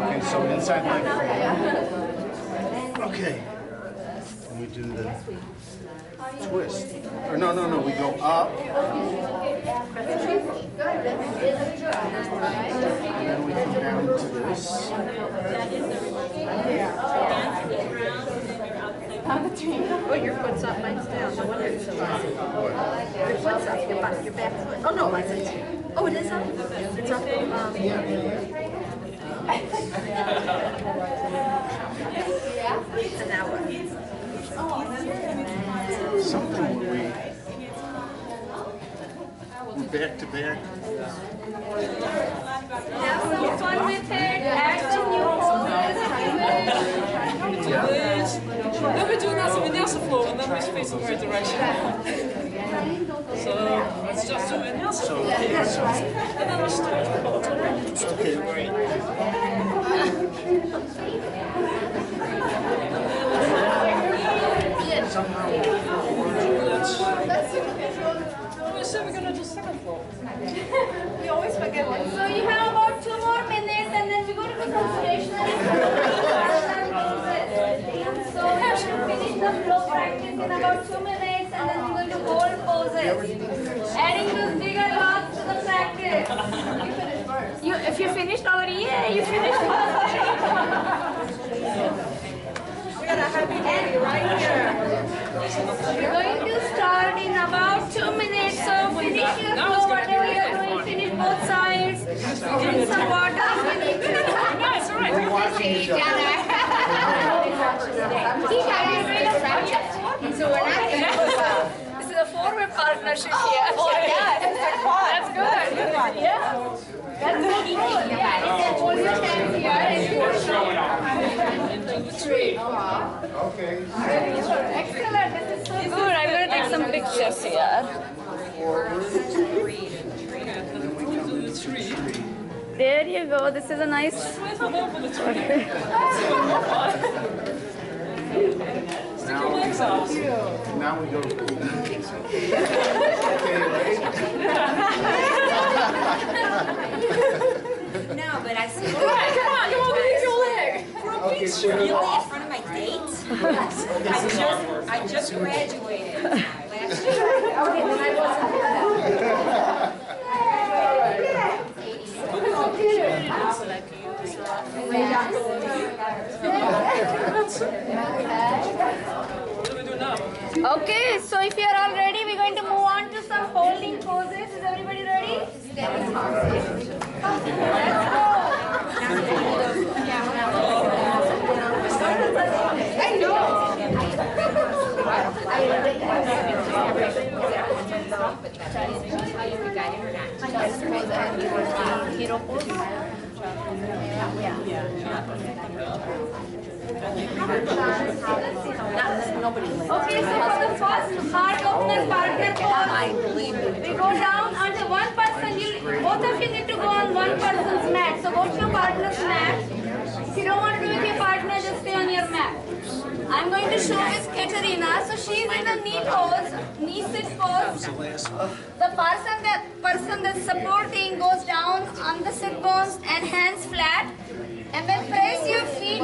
Okay, so inside leg. Okay. And we do the twist. Or no, we go up. And then we come down to this. Oh, your foot's up, mine's down. No wonder it's so easy. Your foot's up, your back foot. Oh, no, mine's up. Oh, it is up? It's up. And now what? Something we back to back. Have some fun with it. Add some new poses if you wish. face the right direction. So let's just do it now. And then we'll start. Okay, great. We said we're gonna do second floor. We always forget one. So you have about 2 more minutes and then we're going to do some stationary poses. So we have to finish the flow practice in about 2 minutes and then we're going to hold poses. Adding those bigger logs to the practice. You finished first. If you finished already, yeah, you finished first. We got a happy day right here. We're going to start in about 2 minutes. So finish your flow, whatever you're doing, finish both sides. Drink some water if you need to. No, it's all right. So we're not going to This is a four-way partnership here. Oh, yeah, it's a quad. That's good. Yeah. That's good. Yeah, and then hold your hands here and Okay. excellent. This is so Good. I'm going to take some pictures here. There you go. This is a nice. Now we go. Okay, ready? No, but I see. Come on, leave your leg. Okay, so Really in front of my date? I just graduated last year. Okay, then I Okay, so if you are all ready, we're going to move on to some holding poses. Is everybody ready? Let's go. I Okay, so for the first heart opener partner pose, we go down until one person. Both of you need to go on one person's mat. So go to your partner's mat. If you don't want to do it with your partner, just stay on your mat. I'm going to show with Katerina. So she's in a knee pose, knee sit pose. The person that's supporting goes down on the sit bones and hands flat, and then press your feet.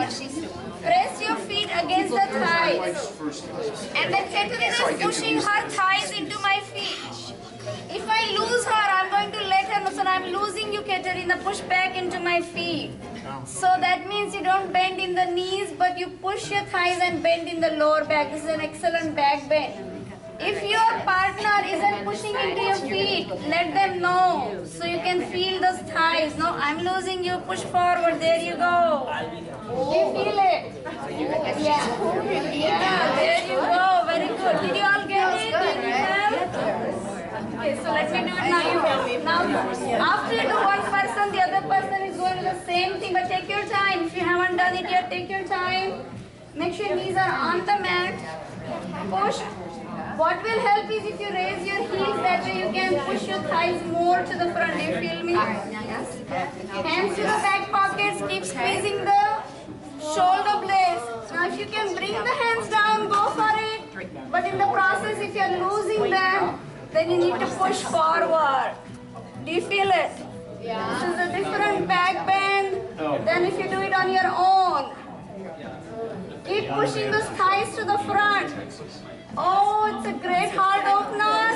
Press your feet against the thighs. And then Katerina is pushing her thighs into my feet. If I lose her, I'm going to let her know. So I'm losing you, Katerina. Push back into my feet. So that means you don't bend in the knees, but you push your thighs and bend in the lower back. This is an excellent back bend. If your partner isn't pushing into your feet, let them know so you can feel those thighs. No, I'm losing you. Push forward. There you go. Do you feel it? Yeah. Yeah, there you go. Very good. Did you all get it? Did you have? Okay, so let me do it now. Now, after you do one person, the other person is going to the same thing, but take your time. If you haven't done it yet, take your time. Make sure your knees are on the mat. Push. What will help is if you raise your heels, that way you can push your thighs more to the front. Do you feel me? Hands to the back pockets, keep squeezing the shoulder blades. Now if you can bring the hands down, go for it. But in the process, if you're losing them, then you need to push forward. Do you feel it? Yeah. This is a different back bend than if you do it on your own. Keep pushing those thighs to the front. Oh, it's a great heart opener,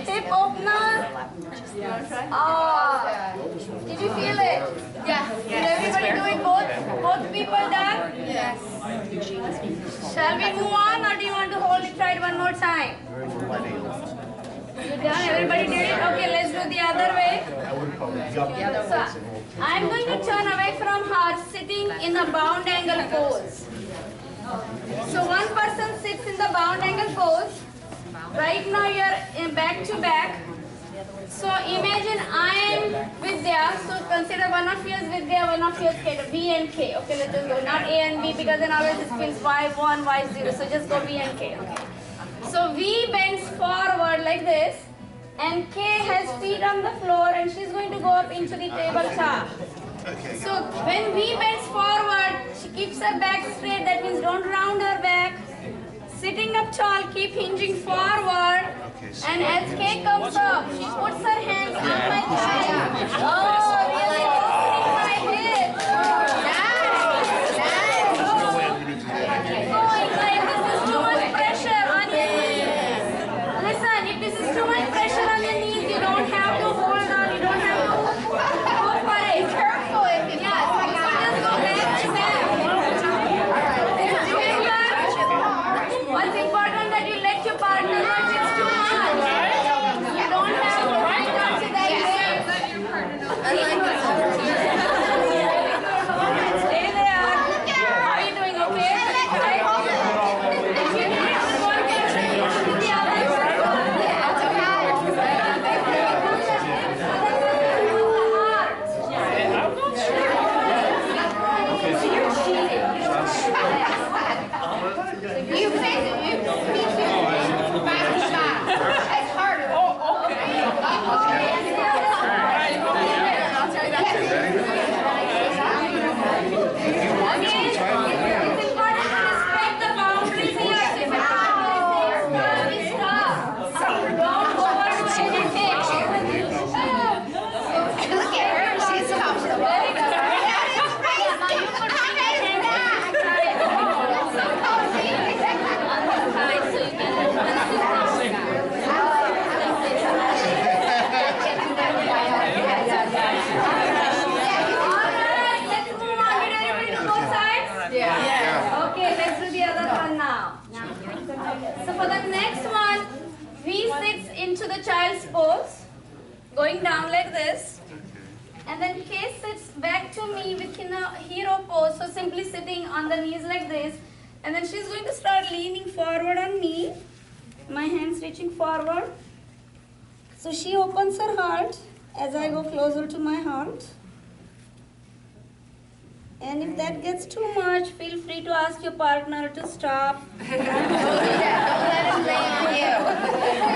hip opener. Did you feel it? Yeah. Did everybody do it? Both people done? Yes. Shall we move on, or do you want to hold it tight one more time? You done? Everybody did it? Okay, let's do the other way. So, I'm going to turn away from her, sitting in a bound angle pose. So one person sits in the bound angle pose. Right now you're in back to back. So imagine I am Vidya. So consider one of you is Vidya, one of you is K. B and K. Okay, let's just go. Not A and B, because then always it feels Y1, Y0. So just go B and K. Okay. So V bends forward like this, and K has feet on the floor, and she's going to go up into the tabletop. So when V bends forward, she keeps her back straight. That means don't round her back. Sitting up tall, keep hinging forward. And as K comes up, she puts her hands on my thigh. Oh, really opening my hips. Keep going. Like this is too much pressure on your knees. Listen, if this is too much pressure on your knees, you don't have to hold on. You don't have to go for it. Be careful if you just go back to back. What's important that you let your partner know if it's too much. You don't have to hold on to that way. Stay there. How are you doing? Okay? If you need to go and get to the other You face it. You it's harder. Oh, okay. It's important to respect the boundaries here. So if your partner is there, we stop. Don't overdo anything. Look at her. She's comfortable. Very good. Okay, let's do the other one now. So for the next one, V sits into the child's pose, going down like this. And then K sits back to me with hero pose, so simply sitting on the knees like this. And then she's going to start leaning forward on me, my hands reaching forward. So she opens her heart as I go closer to my heart. And if that gets too much, feel free to ask your partner to stop. Don't let him lay on you.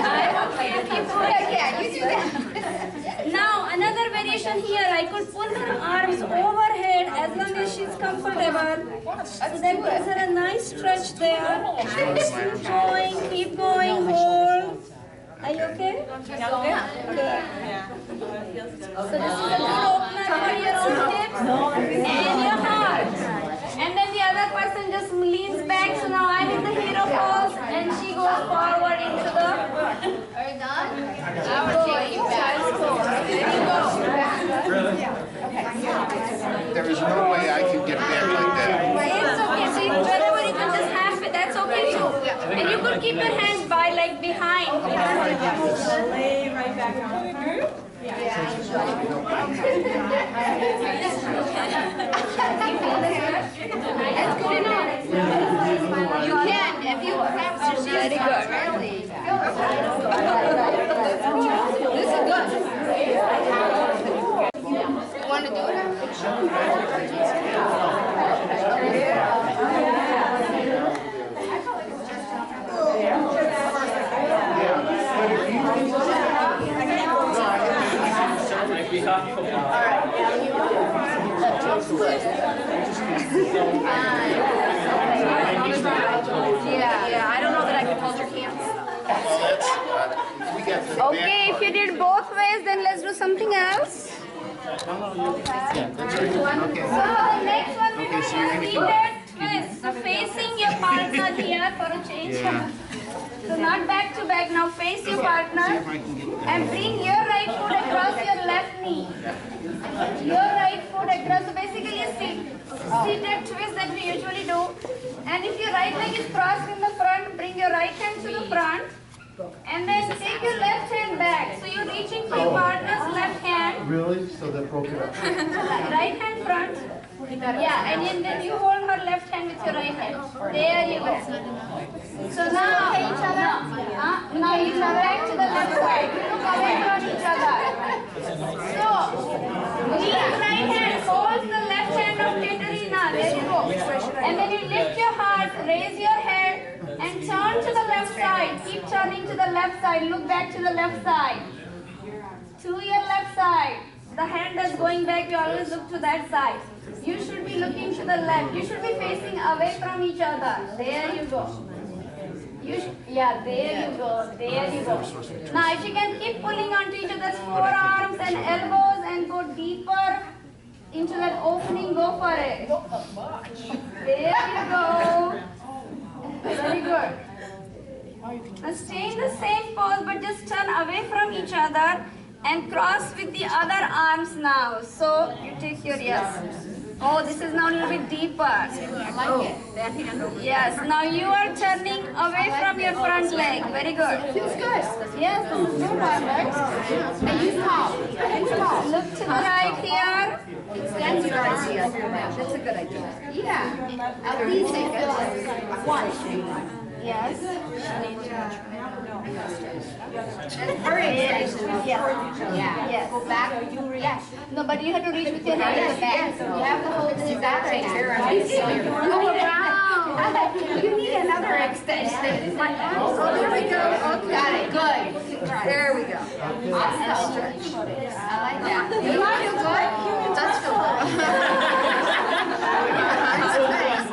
I'm okay. Keep going. Yeah, you do that. Now, another variation here, I could pull her arms overhead as long as she's comfortable. So that gives her a nice stretch there. Keep going, hold. Are you okay? Okay. So this is a good opener for your own hips and your heart. And then the other person just leans back. So now I'm in the hero pose and she goes forward into the... Are you done? There is no way I can get back like that. It's okay. So wherever you can just half it, that's okay too. And you could keep your hands by like behind. Lay right back on. That's good enough. You can, if you practice. Very good. This is good. You want to do it? Yeah, I don't know that I can hold your hands. Okay, if you did both ways, then let's do something else. So the next one we will do seated twist. So facing your partner here for a change. So not back to back. Now face your partner and bring your right foot across your left knee. Your right foot across. So basically a seated twist that we usually do. And if your right leg is crossed in the front, bring your right hand to the front. And then take your left hand back. So you're reaching for your partner's left hand. Really? So they broke it up. Right hand front. Yeah, and then you hold her left hand with your right hand. There you go. So now, now you come back to the left side. You look away from each other. So, lean right hand, hold the left hand of Katerina. There you go. And then you lift your heart, raise your head, And turn to the left side. Keep turning to the left side. Look back to the left side. To your left side. The hand is going back. You always look to that side. You should be looking to the left. You should be facing away from each other. There you go. Yeah, there you go. There you go. Now, if you can keep pulling onto each other's forearms and elbows and go deeper into that opening, go for it. There you go. Very good. Now stay in the same pose, but just turn away from each other and cross with the other arms now. So you take your yes. Oh, this is now a little bit deeper. Oh, that hand over. Yes. Now you are turning away from your front leg. Very good. Feels good. Yes, this is good, right? And use tall. Use tall. Look to the right here. Extend your idea. That's a good idea. Yeah. At least take it. One. Yes. Very extension. Yeah. Yes. Go back. Yes. No, but you have to reach with your hand at the back. You have to hold this together. Go around. You need another extension. Oh, there we go. Okay. Got it. Good. There we go. Awesome. Stretch. I like that. You feel good? It does feel good.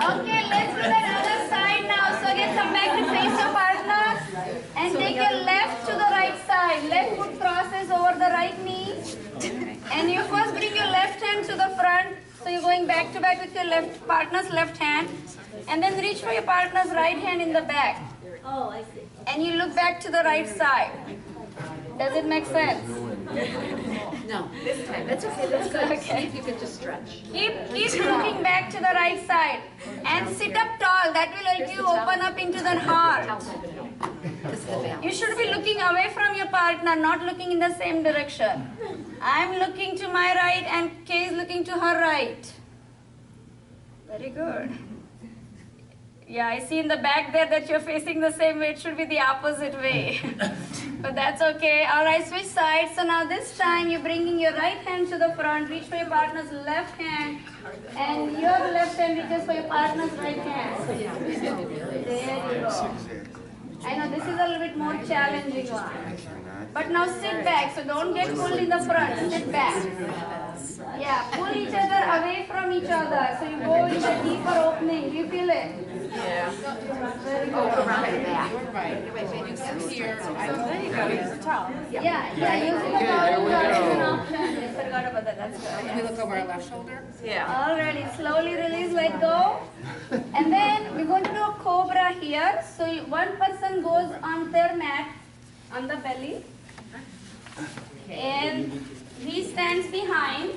Okay, let's do that other side now. So again, come back to face your partner and take your left to the right side. Left foot crosses over the right knee. And you first bring your left hand to the front. So you're going back to back with your left partner's left hand. And then reach for your partner's right hand in the back. Oh, I see. And you look back to the right side. Does it make sense? No, this time. That's okay. That's good. Okay. See if you can just stretch. Keep looking back to the right side. And sit up tall. That will help you open up into the heart. You should be looking away from your partner, not looking in the same direction. I'm looking to my right and Kay is looking to her right. Very good. Yeah, I see in the back there that you're facing the same way. It should be the opposite way. But that's okay. All right, switch sides. So now this time you're bringing your right hand to the front. Reach for your partner's left hand. And your left hand reaches for your partner's right hand. There you go. I know this is a little bit more challenging one. But now sit back. So don't get pulled in the front. Sit back. Yeah, pull each other away from each other. So you go in the deeper opening. Do you feel it? Yeah. Very Go good. around the back. Yeah, using the towel is an option. Yes, forgot about that. That's good. Can we look over our left shoulder? Yeah. Alrighty, slowly release, let go. And then we're going to do a cobra here. So one person goes on their mat, on the belly. And he stands behind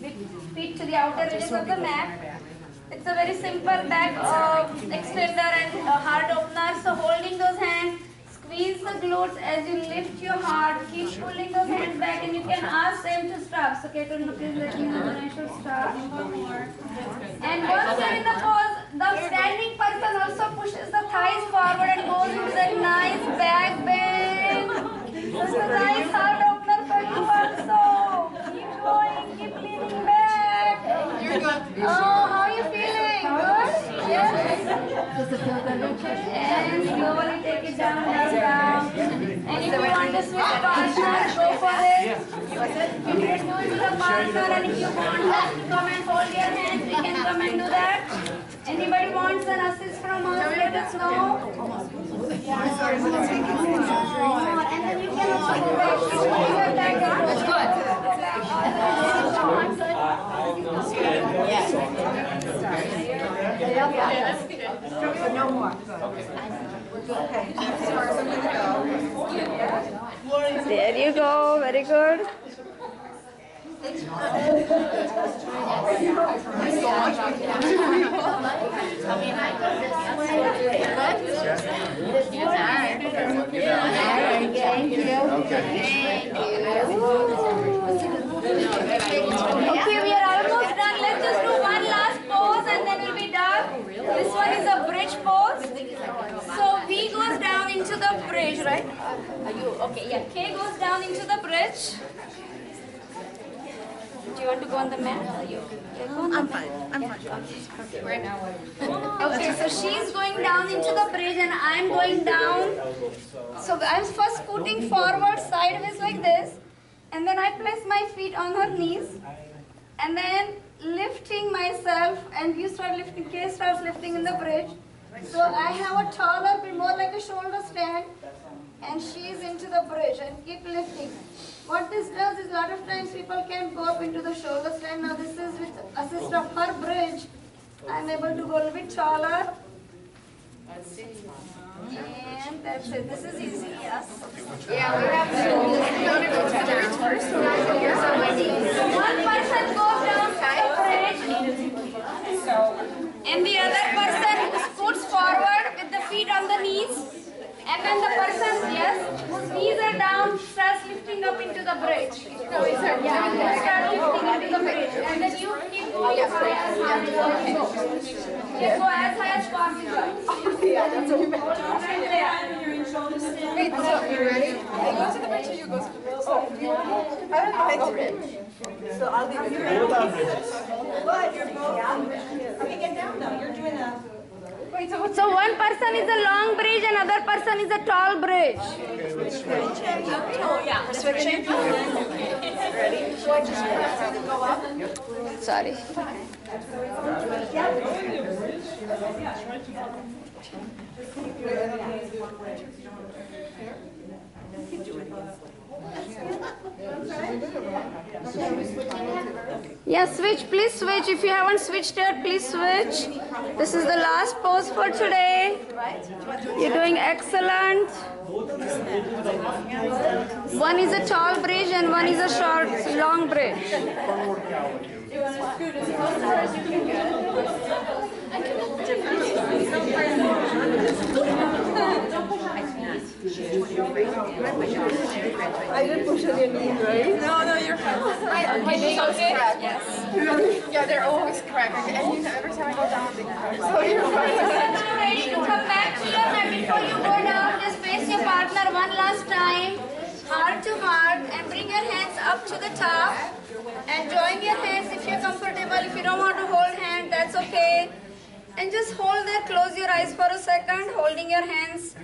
with feet to the outer edges of the mat. It's a very simple back extender and heart opener. So holding those hands, squeeze the glutes as you lift your heart. Keep pulling those hands back and you can ask them to stop. So Katerina, please let me know when I should stop. And once you're in the pose, the standing person also pushes the thighs forward and goes into that nice back bend. So it's a nice heart opener for you also. Keep going, keep leaning back. You're good. Oh, how are you feeling? Good? Yes? Does it feel good? And slowly take it down, down. And if you want to switch partners, go for it. You can do it with a partner, and if you want us to come and hold your hands, we can come and do that. Anybody wants an assist from us, let us know. And then you can also go back to your back. That's good. No more. There you go, very good. Okay, we are almost done. Let's just do one last pose and then we'll be done. This one is a bridge pose. So V goes down into the bridge, right? Are you okay? Yeah. K goes down into the bridge. Do you want to go on the mat? I'm fine. Okay, right now. Okay, so she's going down into the bridge and I'm going down. So I'm first scooting forward sideways like this. And then I place my feet on her knees. And then lifting myself, and you start lifting, Kay starts lifting in the bridge. So I have a taller, more like a shoulder stand. And she's into the bridge and keep lifting. What this does is a lot of times people can go up into the shoulder stand. Now this is with assist of her bridge. I'm able to go a little bit taller. And that's it. This is easy, yes. Yeah, we have to. So one person goes down the bridge. And the other person scoots forward with the feet on the knees. And then the person, yes, whose knees are down, starts lifting up into the bridge. Start lifting into the bridge. And then you keep going as high as possible. You go as high as possible. Yeah, that's what we meant. Right there. Wait, so you ready? I go to the bridge or you go to the bridge? Oh, I don't know how to bridge. So I'll leave it. Without bridges. But you're both. Okay, get down though. You're doing a. Wait, so So one person is a long bridge, another person is a tall bridge. Oh, yeah. Switching. Ready? So I just go up. Sorry. Yeah, switch, please switch. If you haven't switched yet, please switch. This is the last pose for today. You're doing excellent. One is a tall bridge and one is a short, long bridge. I didn't push on your knee, right? No, you're fine. My knees are cracked. Yes. Yeah, they're always cracked. And every time I go down, they crack. So you're fine. Ready to come back to your mat. Before you go down, just face your partner one last time, heart to heart, and bring your hands up to the top. And join your hands if you're comfortable. If you don't want to hold hands, that's okay. And just hold there. Close your eyes for a second, holding your hands.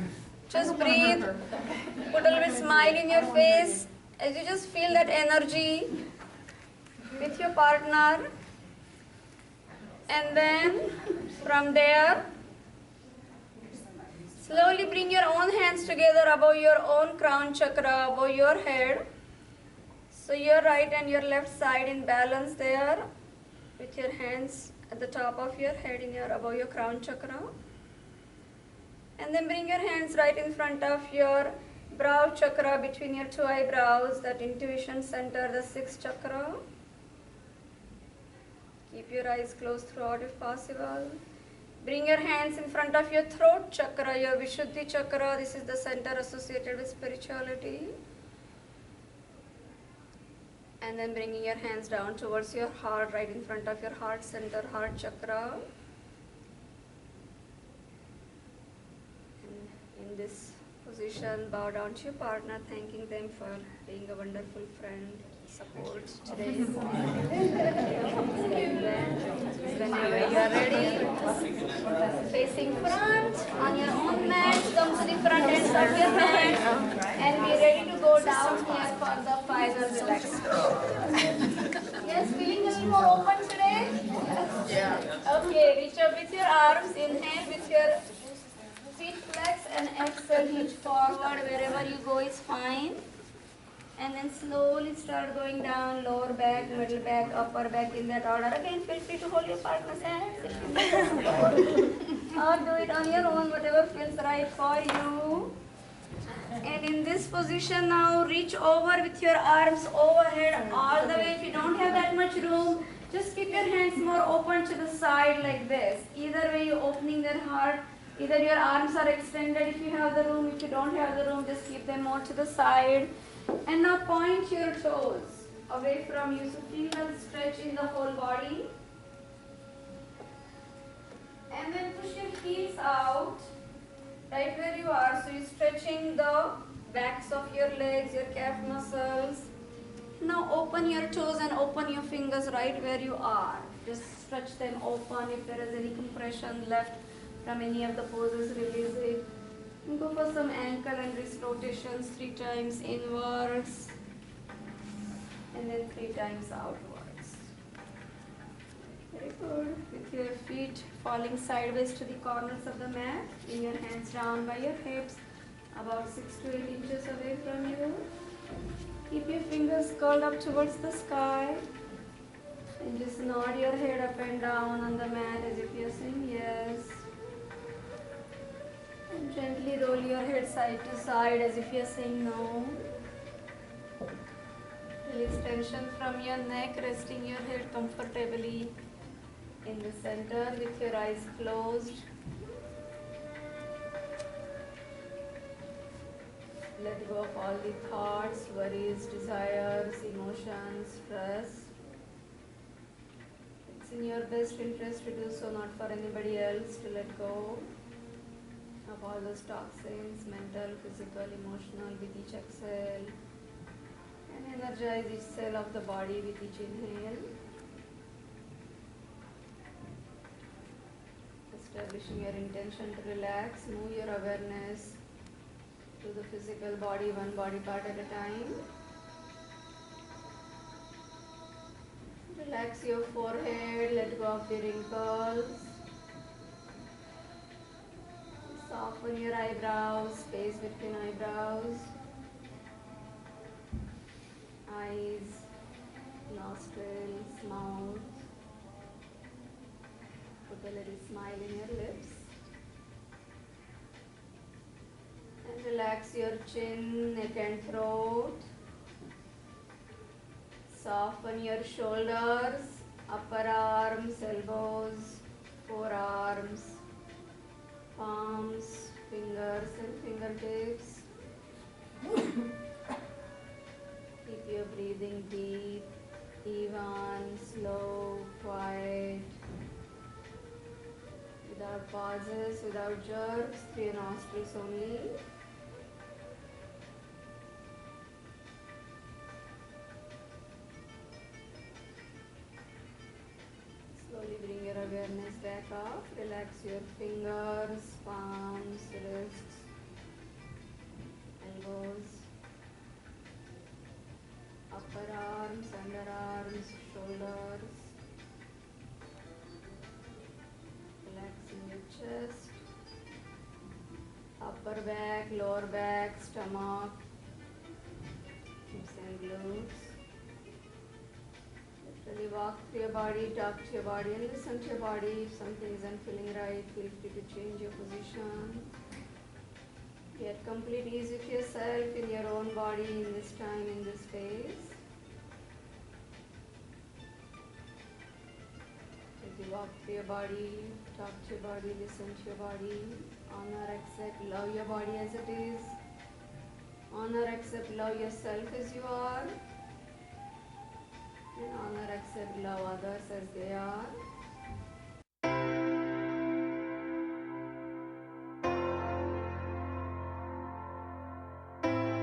Just breathe. Put a little bit smile in your face as you just feel that energy with your partner. And then from there, slowly bring your own hands together above your own crown chakra, above your head. So your right and your left side in balance there with your hands at the top of your head above your crown chakra. And then bring your hands right in front of your brow chakra, between your two eyebrows, that intuition center, the sixth chakra. Keep your eyes closed throughout if possible. Bring your hands in front of your throat chakra, your Vishuddhi chakra. This is the center associated with spirituality. And then bringing your hands down towards your heart, right in front of your heart center, heart chakra. In this position, bow down to your partner, thanking them for being a wonderful friend, support today. And then, whenever you are ready, facing front, on your own mat, come to the front ends of your hand, and be ready to go down here for the final relax. Yes, feeling a little more open today? Yeah. Okay, reach up with your arms, inhale with your feet flex and exhale, reach forward, wherever you go is fine. And then slowly start going down, lower back, middle back, upper back, in that order. Again, feel free to hold your partner's hands if you want. Or do it on your own, whatever feels right for you. And in this position now, reach over with your arms overhead all the way. If you don't have that much room, just keep your hands more open to the side like this. Either way, you're opening their heart. Either your arms are extended if you have the room. If you don't have the room, just keep them more to the side. And now point your toes away from you. So feel a stretch in the whole body. And then push your heels out right where you are. So you're stretching the backs of your legs, your calf muscles. Now open your toes and open your fingers right where you are. Just stretch them open. If there is any compression left from any of the poses, release it. And go for some ankle and wrist rotations 3 times inwards and then 3 times outwards. Very good. With your feet falling sideways to the corners of the mat, bring your hands down by your hips, about 6 to 8 inches away from you. Keep your fingers curled up towards the sky and just nod your head up and down on the mat as if you're saying yes. And gently roll your head side to side as if you're saying no. Release tension from your neck, resting your head comfortably in the center with your eyes closed. Let go of all the thoughts, worries, desires, emotions, stress. It's in your best interest to do so, not for anybody else, to let go of all those toxins, mental, physical, emotional, with each exhale. And energize each cell of the body with each inhale. Establishing your intention to relax, move your awareness to the physical body, one body part at a time. Relax your forehead, let go of the wrinkles. Soften your eyebrows, space between eyebrows. Eyes, nostrils, mouth. Put a little smile in your lips. And relax your chin, neck and throat. Soften your shoulders, upper arms, elbows, forearms, palms, fingers and fingertips. Keep your breathing deep, even, slow, quiet, without pauses, without jerks, through your nostrils only. Slowly bring your awareness back up. Relax your fingers, palms, wrists, elbows, upper arms, underarms, shoulders. Relaxing your chest, upper back, lower back, stomach, hips and glutes. Literally walk through your body, talk to your body and listen to your body. If something isn't feeling right, feel free to change your position. Get complete ease with yourself in your own body in this time, in this space. As you walk through your body, talk to your body, listen to your body, honor, accept, love your body as it is. Honor, accept, love yourself as you are. And honor, accept, love others as they are.